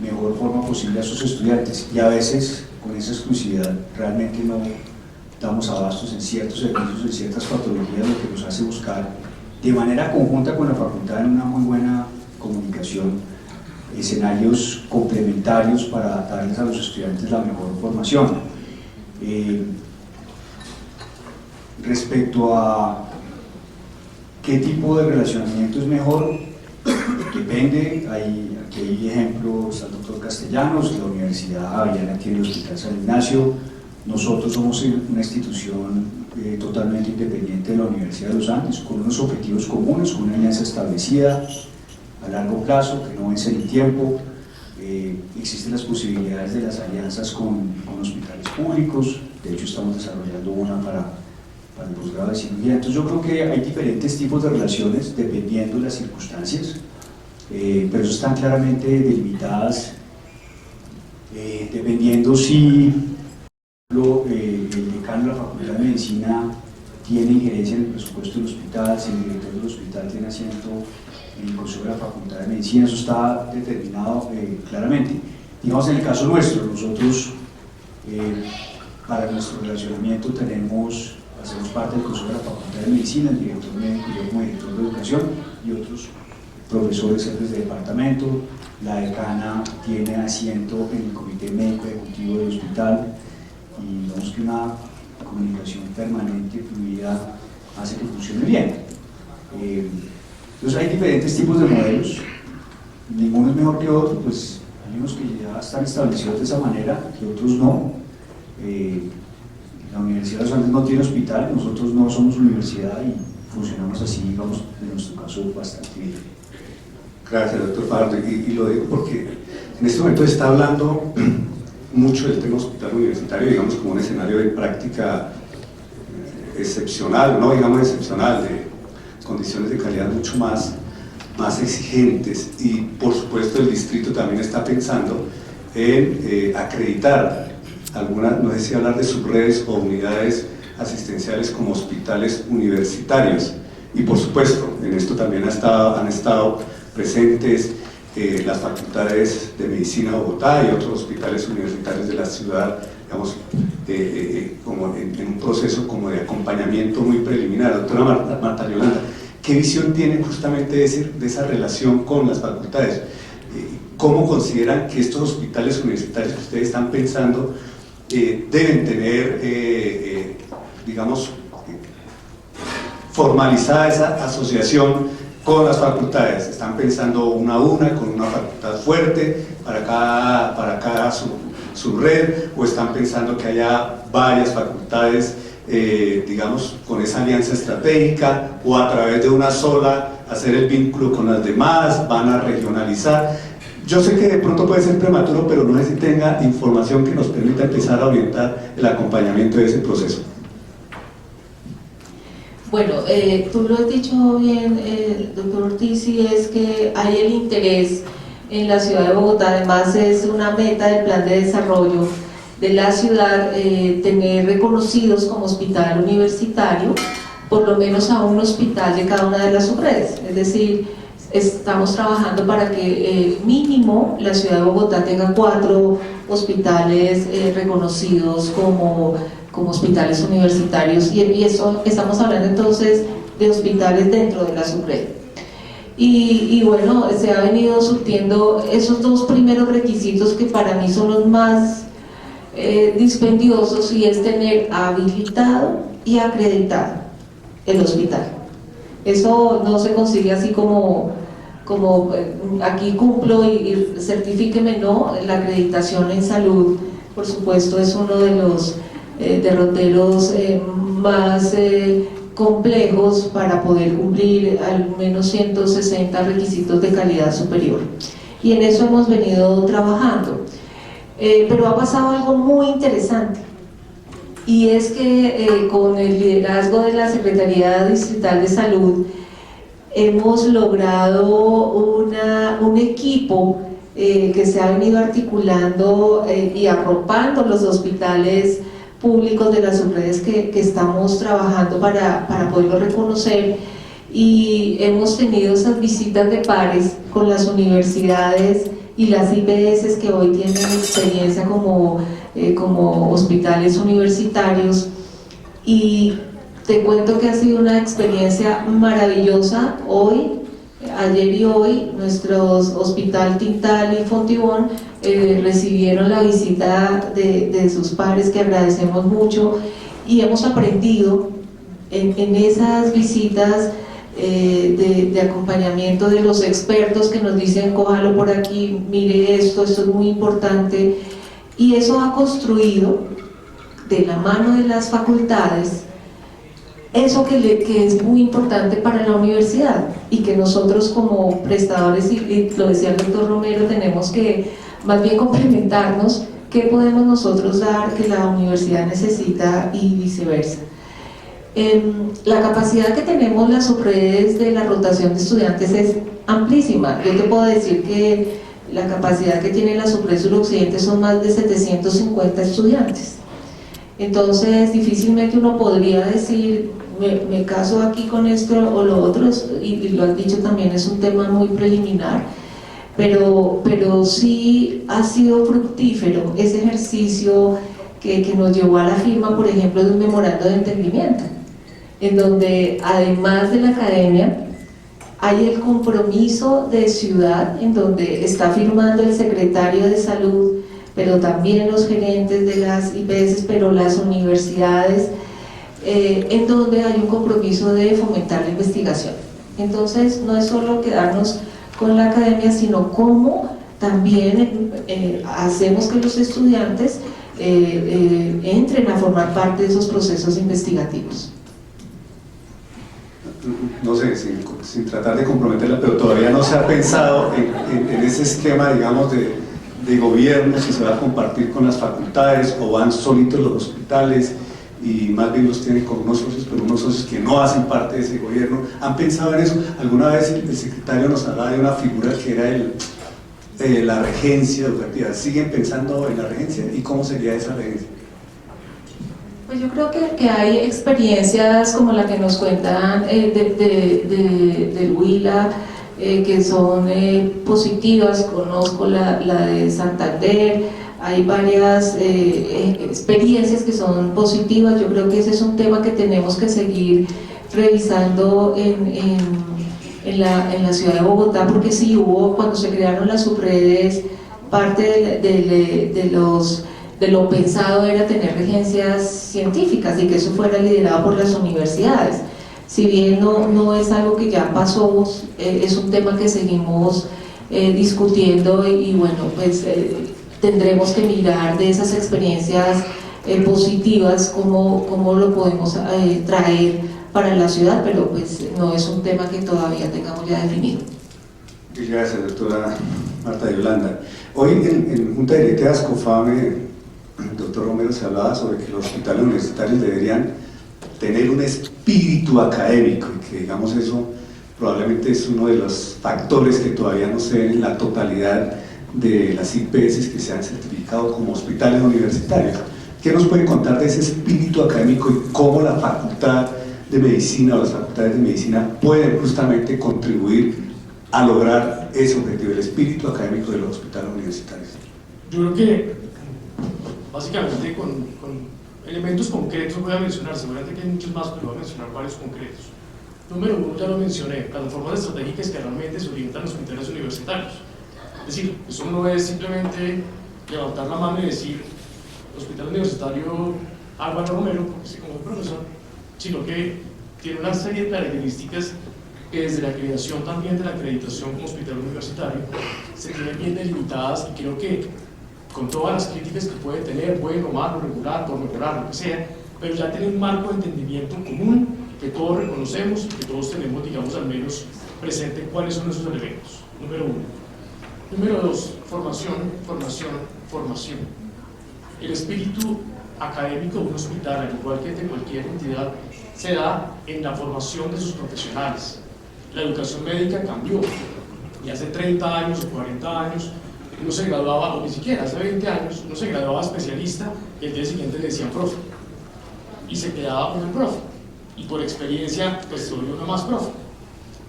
mejor forma posible a sus estudiantes. Y a veces, con esa exclusividad, realmente no damos abastos en ciertos servicios, en ciertas patologías, lo que nos hace buscar de manera conjunta con la facultad en una muy buena comunicación escenarios complementarios para darles a los estudiantes la mejor formación. Respecto a qué tipo de relacionamiento es mejor, depende. Aquí hay ejemplos, está el doctor Castellanos, la Universidad Javeriana tiene el Hospital San Ignacio. Nosotros somos una institución totalmente independiente de la Universidad de los Andes, con unos objetivos comunes, con una alianza establecida a largo plazo, que no vence el tiempo. Existen las posibilidades de las alianzas con hospitales públicos. De hecho, estamos desarrollando una para el posgrado de cirugía. Entonces yo creo que hay diferentes tipos de relaciones dependiendo de las circunstancias, pero eso están claramente delimitadas dependiendo si el decano de la Facultad de Medicina tiene injerencia en el presupuesto del hospital, si el director del hospital tiene asiento en el consejo de la Facultad de Medicina. Eso está determinado claramente. Digamos, en el caso nuestro, nosotros para nuestro relacionamiento hacemos parte del consejo de la Facultad de Medicina, el director médico y yo como director de educación, y otros profesores, jefes de departamento. La decana tiene asiento en el comité médico ejecutivo del hospital, y vemos que una comunicación permanente, fluida, hace que funcione bien. Entonces hay diferentes tipos de modelos, ninguno es mejor que otro, pues hay unos que ya están establecidos de esa manera y otros no. La Universidad de los Andes no tiene hospital, nosotros no somos universidad y funcionamos así, digamos, en nuestro caso bastante bien. Gracias, doctor Fajardo, y lo digo porque en este momento se está hablando mucho del tema hospital universitario, digamos, como un escenario de práctica excepcional, no digamos excepcional, de condiciones de calidad mucho más exigentes, y por supuesto el distrito también está pensando en acreditar algunas, no sé si hablar de subredes o unidades asistenciales como hospitales universitarios, y por supuesto en esto también han estado presentes las facultades de medicina de Bogotá y otros hospitales universitarios de la ciudad, digamos, como en un proceso como de acompañamiento muy preliminar. Doctora Marta Yolanda, ¿qué visión tienen justamente de esa relación con las facultades? ¿Cómo consideran que estos hospitales universitarios que ustedes están pensando deben tener, digamos, formalizada esa asociación con las facultades? ¿Están pensando una a una, con una facultad fuerte para cada su red, o están pensando que haya varias facultades, digamos, con esa alianza estratégica, o a través de una sola hacer el vínculo con las demás, van a regionalizar? Yo sé que de pronto puede ser prematuro, pero no sé si tenga información que nos permita empezar a orientar el acompañamiento de ese proceso. Bueno, tú lo has dicho bien, doctor Ortiz, y es que hay el interés en la ciudad de Bogotá. Además es una meta del plan de desarrollo de la ciudad tener reconocidos como hospital universitario por lo menos a un hospital de cada una de las subredes. Es decir, estamos trabajando para que mínimo la ciudad de Bogotá tenga 4 hospitales reconocidos como hospitales universitarios, y eso estamos hablando entonces de hospitales dentro de la subred. Y bueno, se ha venido surtiendo esos 2 primeros requisitos que para mí son los más dispendiosos, y es tener habilitado y acreditado el hospital. Eso no se consigue así como aquí cumplo y certifíqueme, no. La acreditación en salud, por supuesto, es uno de los derroteros más complejos para poder cumplir al menos 160 requisitos de calidad superior, y en eso hemos venido trabajando. Pero ha pasado algo muy interesante, y es que con el liderazgo de la Secretaría Distrital de Salud hemos logrado un equipo que se ha venido articulando y arropando los hospitales públicos de las subredes que estamos trabajando para poderlo reconocer, y hemos tenido esas visitas de pares con las universidades y las IPS que hoy tienen experiencia como hospitales universitarios, y te cuento que ha sido una experiencia maravillosa. Hoy, ayer y hoy, nuestros Hospital Tintal y Fontibón recibieron la visita de sus pares, que agradecemos mucho, y hemos aprendido en esas visitas de acompañamiento de los expertos que nos dicen: cójalo por aquí, mire esto es muy importante, y eso ha construido de la mano de las facultades eso que es muy importante para la universidad, y que nosotros como prestadores, y lo decía el doctor Romero, tenemos que más bien complementarnos. ¿Qué podemos nosotros dar que la universidad necesita y viceversa? La capacidad que tenemos las subredes de la rotación de estudiantes es amplísima. Yo te puedo decir que la capacidad que tiene la subred suroccidente son más de 750 estudiantes. Entonces difícilmente uno podría decir: me caso aquí con esto o lo otro, y lo han dicho también, es un tema muy preliminar, pero sí ha sido fructífero ese ejercicio que nos llevó a la firma, por ejemplo, de un memorando de entendimiento, en donde además de la academia hay el compromiso de ciudad, en donde está firmando el secretario de salud, pero también los gerentes de las IPS, pero las universidades, en donde hay un compromiso de fomentar la investigación. Entonces no es solo quedarnos con la academia, sino cómo también hacemos que los estudiantes entren a formar parte de esos procesos investigativos. No sé, sin tratar de comprometerla, pero todavía no se ha pensado en ese esquema, digamos, de gobierno, si se va a compartir con las facultades o van solitos los hospitales y más bien los tienen con unos socios, pero unos socios que no hacen parte de ese gobierno. ¿Han pensado en eso? Alguna vez el secretario nos hablaba de una figura que era la regencia educativa. ¿Siguen pensando en la regencia? ¿Y cómo sería esa regencia? Pues yo creo que hay experiencias como la que nos cuentan del Huila, que son positivas. Conozco la de Santander, hay varias experiencias que son positivas. Yo creo que ese es un tema que tenemos que seguir revisando en la ciudad de Bogotá, porque sí hubo, cuando se crearon las subredes, parte de lo pensado era tener regencias científicas y que eso fuera liderado por las universidades. Si bien no es algo que ya pasó, es un tema que seguimos discutiendo y bueno, pues tendremos que mirar de esas experiencias positivas cómo lo podemos traer para la ciudad, pero pues no es un tema que todavía tengamos ya definido. Gracias, doctora Marta de Yolanda. Hoy en Junta Directiva de Ascofame, el doctor Romero se hablaba sobre que los hospitales universitarios deberían tener un espíritu académico y que, digamos, eso probablemente es uno de los factores que todavía no se ven en la totalidad de las IPS que se han certificado como hospitales universitarios. ¿Qué nos puede contar de ese espíritu académico y cómo la Facultad de Medicina o las facultades de medicina pueden justamente contribuir a lograr ese objetivo, el espíritu académico de los hospitales universitarios? Yo creo que básicamente con elementos concretos voy a mencionar, seguramente que hay muchos más, pero voy a mencionar varios concretos. Número uno, ya lo mencioné, plataformas estratégicas que realmente se orientan a los hospitales universitarios. Es decir, eso no es simplemente levantar la mano y decir Hospital Universitario Álvaro Romero, porque sí, como profesor, sino que tiene una serie de características que desde la creación también de la acreditación como hospital universitario se tienen bien delimitadas, y creo que con todas las críticas que puede tener, bueno, malo, regular, por mejorar, lo que sea, pero ya tiene un marco de entendimiento común que todos reconocemos y que todos tenemos, digamos, al menos presente cuáles son esos elementos. Número uno. Número dos, formación. El espíritu académico de un hospital, al igual que de cualquier entidad, se da en la formación de sus profesionales. La educación médica cambió, y hace 30 años o 40 años uno se graduaba, o ni siquiera hace 20 años, uno se graduaba especialista y el día siguiente le decían profe, y se quedaba con el profe, y por experiencia pues se volvió uno más profe.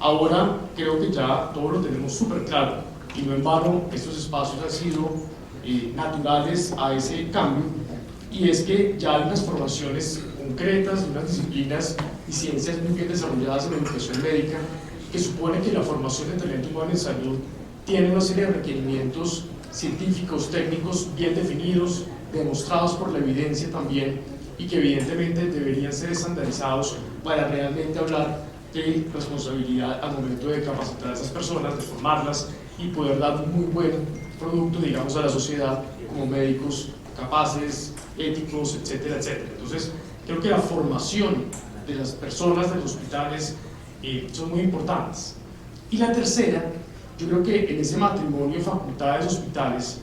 Ahora creo que ya todo lo tenemos súper claro, y no en vano estos espacios han sido naturales a ese cambio, y es que ya hay unas formaciones concretas, unas disciplinas y ciencias muy bien desarrolladas en la educación médica, que supone que la formación de talento humano en salud tiene una serie de requerimientos científicos, técnicos bien definidos, demostrados por la evidencia también, y que evidentemente deberían ser estandarizados para realmente hablar de responsabilidad al momento de capacitar a esas personas, de formarlas y poder dar un muy buen producto, digamos, a la sociedad como médicos capaces, éticos, etcétera, etcétera. Entonces, creo que la formación de las personas de los hospitales son muy importantes. Y la tercera, yo creo que en ese matrimonio facultades-hospitales,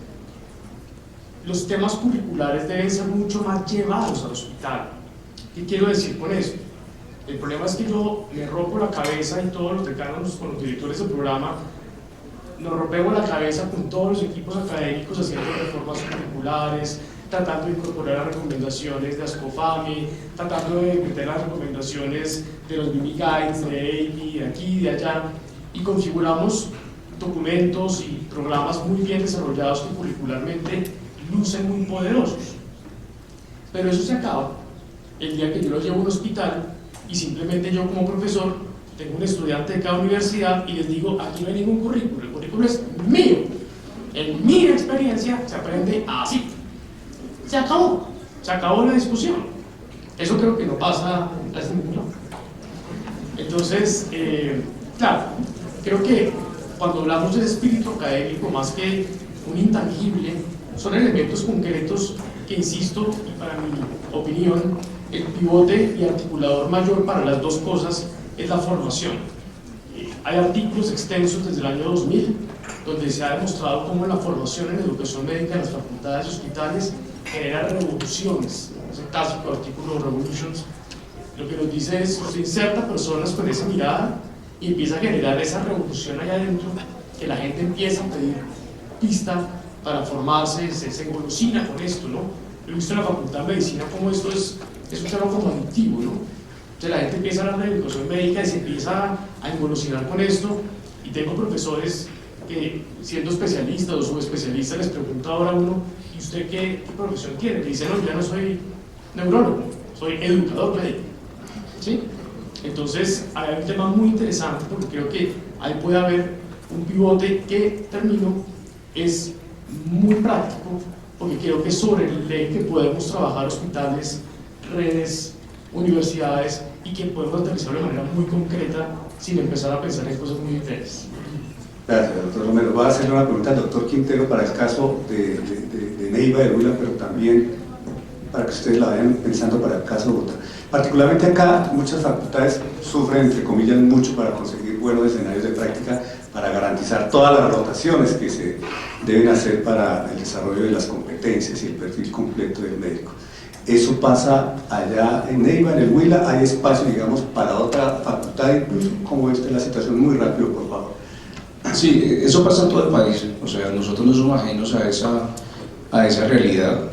los temas curriculares deben ser mucho más llevados al hospital. ¿Qué quiero decir con eso? El problema es que yo me rompo la cabeza, y todos los decanos con los directores del programa nos rompemos la cabeza con todos los equipos académicos haciendo reformas curriculares, tratando de incorporar las recomendaciones de Ascofame, tratando de meter las recomendaciones de los BIMI Guides, de EIPI, de aquí, de allá, y configuramos documentos y programas muy bien desarrollados que curricularmente lucen muy poderosos. Pero eso se acaba el día que yo lo llevo a un hospital y simplemente yo como profesor tengo un estudiante de cada universidad y les digo, aquí no hay ningún currículo, el currículo es mío, en mi experiencia se aprende así. Se acabó la discusión. Eso creo que no pasa en ningún lado. Entonces, claro, creo que cuando hablamos de espíritu académico, más que un intangible, son elementos concretos que, insisto, y para mi opinión, el pivote y articulador mayor para las dos cosas es la formación. Hay artículos extensos desde el año 2000 donde se ha demostrado cómo la formación en educación médica en las facultades y hospitales genera revoluciones. Ese clásico artículo Revolutions lo que nos dice es que se inserta personas con esa mirada y empieza a generar esa revolución allá adentro, que la gente empieza a pedir pista para formarse, se engolosina con esto, ¿no? Yo he visto en la Facultad de Medicina cómo esto es un tema como adictivo, ¿no? Entonces la gente empieza a hablar de educación médica y se empieza a engolosinar con esto, y tengo profesores que siendo especialistas o subespecialistas les pregunta ahora a uno, ¿y usted qué profesión tiene? Le dice, no, yo no soy neurólogo, soy educador médico. ¿Sí? Entonces, hay un tema muy interesante porque creo que ahí puede haber un pivote que, termino, es muy práctico, porque creo que sobre el eje que podemos trabajar hospitales, redes, universidades, y que podemos aterrizarlo de manera muy concreta sin empezar a pensar en cosas muy diferentes. Gracias, doctor Romero. Voy a hacerle una pregunta al doctor Quintero para el caso de Neiva, de Huila, pero también para que ustedes la vayan pensando para el caso de Bogotá. Particularmente acá, muchas facultades sufren, entre comillas, mucho para conseguir buenos escenarios de práctica, para garantizar todas las rotaciones que se deben hacer para el desarrollo de las competencias y el perfil completo del médico. Eso pasa allá en Neiva, en el Huila, hay espacio, digamos, para otra facultad, incluso, como esta es la situación, muy rápido, por favor. Sí, eso pasa en todo el país, o sea, nosotros no somos ajenos a esa realidad.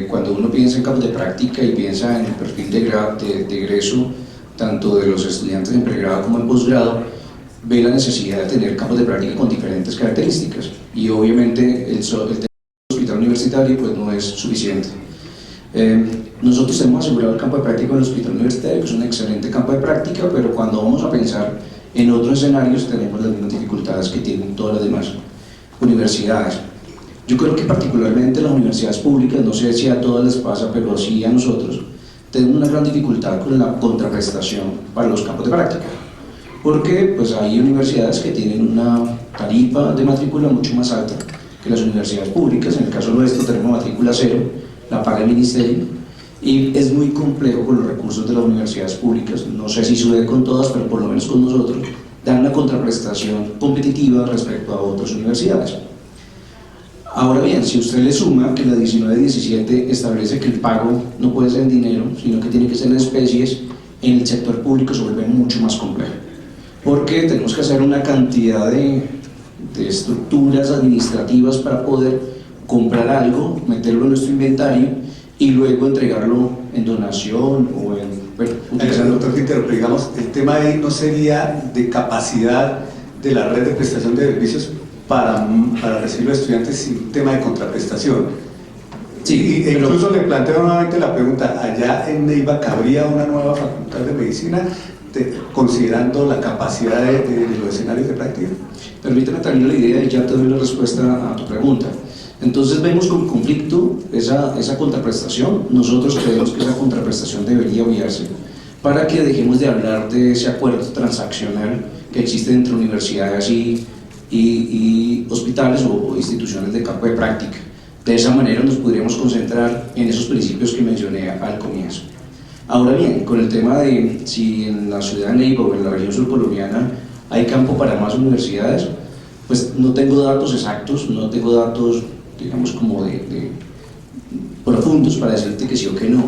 Cuando uno piensa en campos de práctica y piensa en el perfil de egreso, tanto de los estudiantes en pregrado como en posgrado, ve la necesidad de tener campos de práctica con diferentes características, y obviamente el hospital universitario pues no es suficiente. Nosotros tenemos asegurado el campo de práctica en el hospital universitario, que es un excelente campo de práctica, pero cuando vamos a pensar en otros escenarios tenemos las mismas dificultades que tienen todas las demás universidades. Yo creo que particularmente las universidades públicas, no sé si a todas les pasa, pero sí a nosotros, tenemos una gran dificultad con la contraprestación para los campos de práctica, porque pues hay universidades que tienen una tarifa de matrícula mucho más alta que las universidades públicas. En el caso nuestro tenemos matrícula cero, la paga el ministerio, y es muy complejo con los recursos de las universidades públicas. No sé si sucede con todas, pero por lo menos con nosotros dan una contraprestación competitiva respecto a otras universidades. Ahora bien, si usted le suma que la 1917 establece que el pago no puede ser en dinero, sino que tiene que ser en especies, en el sector público se vuelve mucho más complejo, porque tenemos que hacer una cantidad de estructuras administrativas para poder comprar algo, meterlo en nuestro inventario y luego entregarlo en donación o en... Bueno, Doctor Quintero, pero digamos, el tema ahí no sería de capacidad de la red de prestación de servicios para recibir los estudiantes sin tema de contraprestación. Sí, e incluso le planteo nuevamente la pregunta, allá en Neiva cabría una nueva facultad de medicina considerando la capacidad de los escenarios de práctica. Permíteme terminar la idea y ya te doy la respuesta a tu pregunta. Entonces vemos con conflicto esa contraprestación. Nosotros creemos que esa contraprestación debería obviarse para que dejemos de hablar de ese acuerdo transaccional que existe entre universidades y hospitales o instituciones de campo de práctica. De esa manera nos podríamos concentrar en esos principios que mencioné al comienzo. Ahora bien, con el tema de si en la ciudad de Neiva o en la región surcolombiana hay campo para más universidades, pues no tengo datos exactos, no tengo datos, digamos, como de profundos para decirte que sí o que no.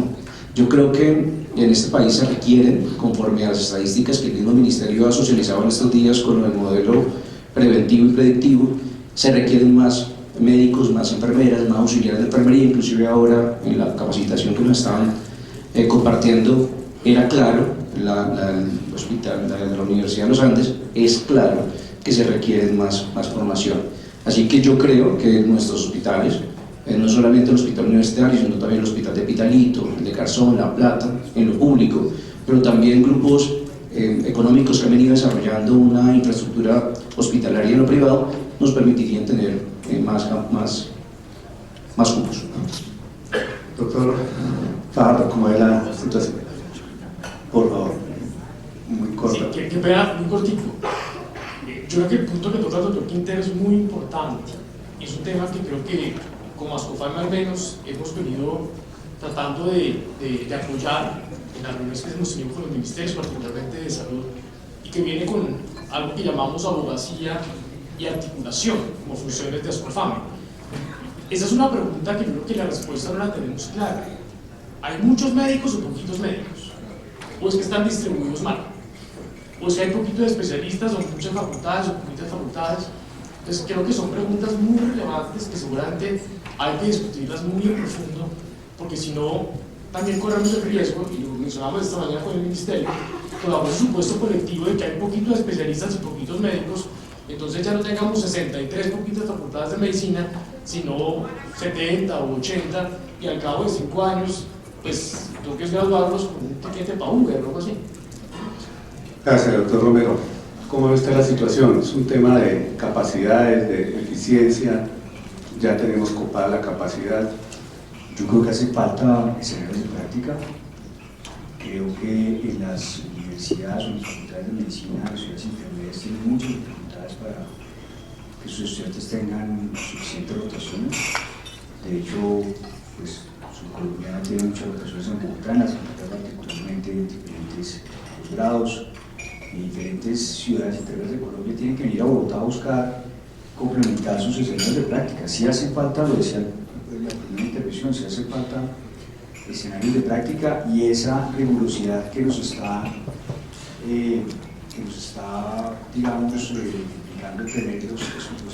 Yo creo que en este país se requieren, conforme a las estadísticas que el mismo ministerio ha socializado en estos días con el modelo preventivo y predictivo, se requieren más médicos, más enfermeras, más auxiliares de enfermería. Inclusive ahora en la capacitación que nos estaban compartiendo era claro, el hospital de la Universidad de los Andes, es claro que se requiere más formación. Así que yo creo que nuestros hospitales, no solamente el hospital universitario, sino también el hospital de Pitalito, el de Garzón, La Plata, en lo público, pero también grupos económicos que han venido desarrollando una infraestructura hospitalaria en lo privado, nos permitirían tener más cupos. Doctor Fajardo, ¿cómo es la situación? Por favor, muy corto. Sí, que pena, muy cortico. Yo creo que el punto que toca el doctor Quintero es muy importante, y es un tema que creo que como Ascofam al menos hemos venido tratando de apoyar en las reuniones que hemos tenido con los ministerios, particularmente de salud, y que viene con algo que llamamos abogacía y articulación como funciones de Ascofam. Esa es una pregunta que yo creo que la respuesta no la tenemos clara. ¿Hay muchos médicos o poquitos médicos? ¿O es que están distribuidos mal? ¿O es que hay poquitos especialistas o muchas facultades o poquitas facultades? Entonces creo que son preguntas muy relevantes que seguramente hay que discutirlas muy en profundo, porque si no, también corremos el riesgo, y lo mencionamos esta mañana con el ministerio, con el supuesto colectivo de que hay poquitos especialistas y poquitos médicos, entonces ya no tengamos 63 pupilas facultades de medicina, sino 70 o 80, y al cabo de 5 años, pues toques graduarlos con un tiquete para Uber o algo así. Gracias, doctor Romero. ¿Cómo está la situación? Es un tema de capacidades, de eficiencia, ya tenemos copada la capacidad. Yo creo que hace falta escenarios de práctica. Creo que en las universidades o en las facultades de medicina, las ciudades intermedias tienen muchas dificultades para que sus estudiantes tengan suficientes rotaciones. De hecho, pues, Subcolombiana tiene muchas rotaciones en Bogotá, en las facultades particularmente en diferentes posgrados, en diferentes ciudades intermedias de Colombia tienen que venir a Bogotá a buscar complementar sus escenarios de práctica. Si hace falta, lo decía en la primera intervención, si hace falta escenarios de práctica y esa rigurosidad que nos está digamos, implicando tener los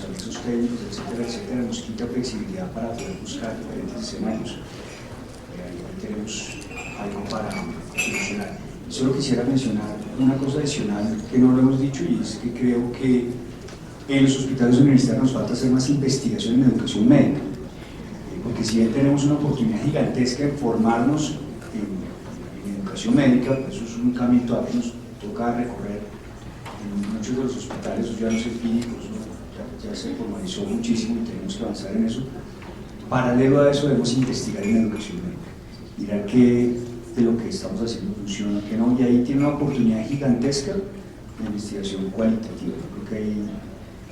anexos técnicos, etcétera, etcétera, nos quita flexibilidad para poder buscar diferentes escenarios. Ahí tenemos algo para solucionar. Solo quisiera mencionar una cosa adicional que no lo hemos dicho, y es que creo que en los hospitales universitarios nos falta hacer más investigación en educación médica, porque si bien tenemos una oportunidad gigantesca en formarnos en educación médica, pues eso es un camino todavía que nos toca recorrer. En muchos de los hospitales ya no sé clínicos, ya se formalizó muchísimo y tenemos que avanzar en eso. Paralelo a eso debemos investigar en educación médica, mirar qué de lo que estamos haciendo funciona, que no, y ahí tiene una oportunidad gigantesca de investigación cualitativa. Yo creo que ahí,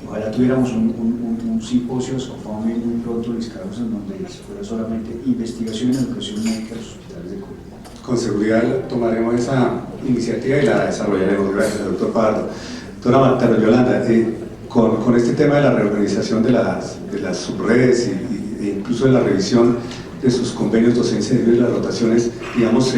ojalá tuviéramos un simposio SOFAME muy pronto, Luis Carlos, en donde fuera solamente investigación en educación médica en los hospitales de Colombia. Con seguridad tomaremos esa iniciativa y la desarrollaremos. Gracias, doctor Fajardo. Doctora Marta Yolanda, con este tema de la reorganización de las subredes e incluso de la revisión de sus convenios docencia y las rotaciones, digamos,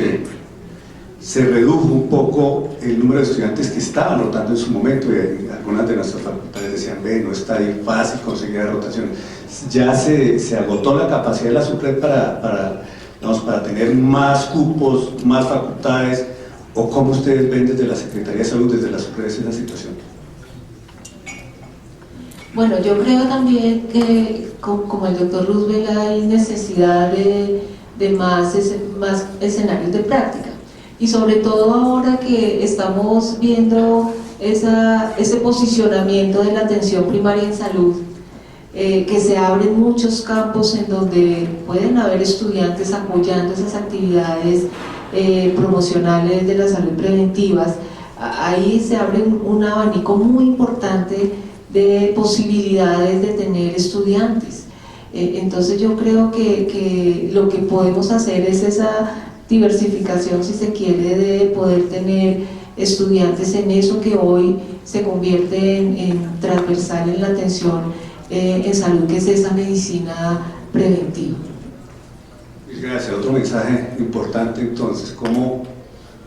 se redujo un poco el número de estudiantes que estaban rotando en su momento, y algunas de nuestras facultades decían, ve, no está bien fácil conseguir la rotación. Ya se agotó la capacidad de la subred para tener más cupos, más facultades, o cómo ustedes ven desde la Secretaría de Salud, desde la subred, esa situación. Bueno, yo creo también que, como el doctor Roosevelt, hay necesidad de más escenarios de práctica, y sobre todo ahora que estamos viendo ese posicionamiento de la atención primaria en salud, que se abren muchos campos en donde pueden haber estudiantes apoyando esas actividades promocionales de la salud preventivas. Ahí se abre un abanico muy importante de posibilidades de tener estudiantes. Entonces yo creo que lo que podemos hacer es esa diversificación, si se quiere, de poder tener estudiantes en eso que hoy se convierte en transversal en la atención en salud, que es esa medicina preventiva. Gracias. Otro mensaje importante entonces, cómo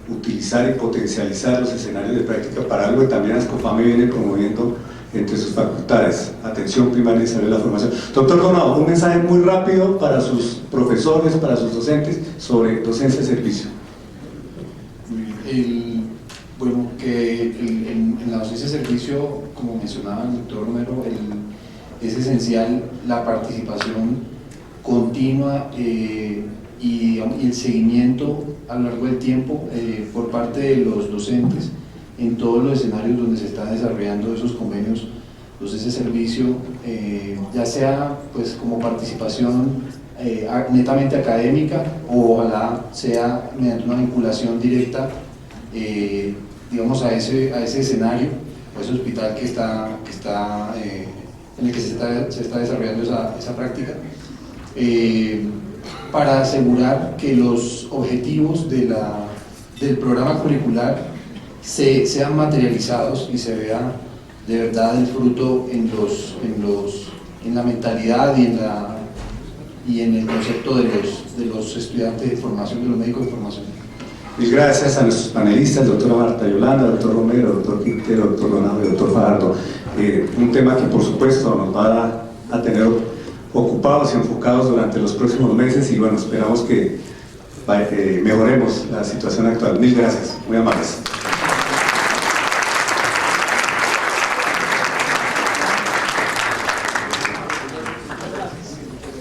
utilizar y potencializar los escenarios de práctica para algo que también ASCOFAME viene promoviendo entre sus facultades, atención primaria y salud de la formación. Doctor Donado, un mensaje muy rápido para sus profesores, para sus docentes, sobre docencia de servicio. Bueno, que en la docencia de servicio, como mencionaba el doctor Romero, es esencial la participación continua y el seguimiento a lo largo del tiempo por parte de los docentes en todos los escenarios donde se están desarrollando esos convenios docencia de servicio, ya sea pues como participación netamente académica, o ojalá sea mediante una vinculación directa digamos a ese escenario o ese hospital que está en el que se está desarrollando esa práctica, para asegurar que los objetivos del programa curricular sean materializados y se vea de verdad el fruto en la mentalidad y en el concepto de los estudiantes de formación, de los médicos de formación. Mil gracias a nuestros panelistas, doctora Marta Yolanda, doctor Romero, doctor Quintero, doctor Donado y doctor Fajardo. Un tema que por supuesto nos va a tener ocupados y enfocados durante los próximos meses, y bueno, esperamos que mejoremos la situación actual. Mil gracias, muy amables.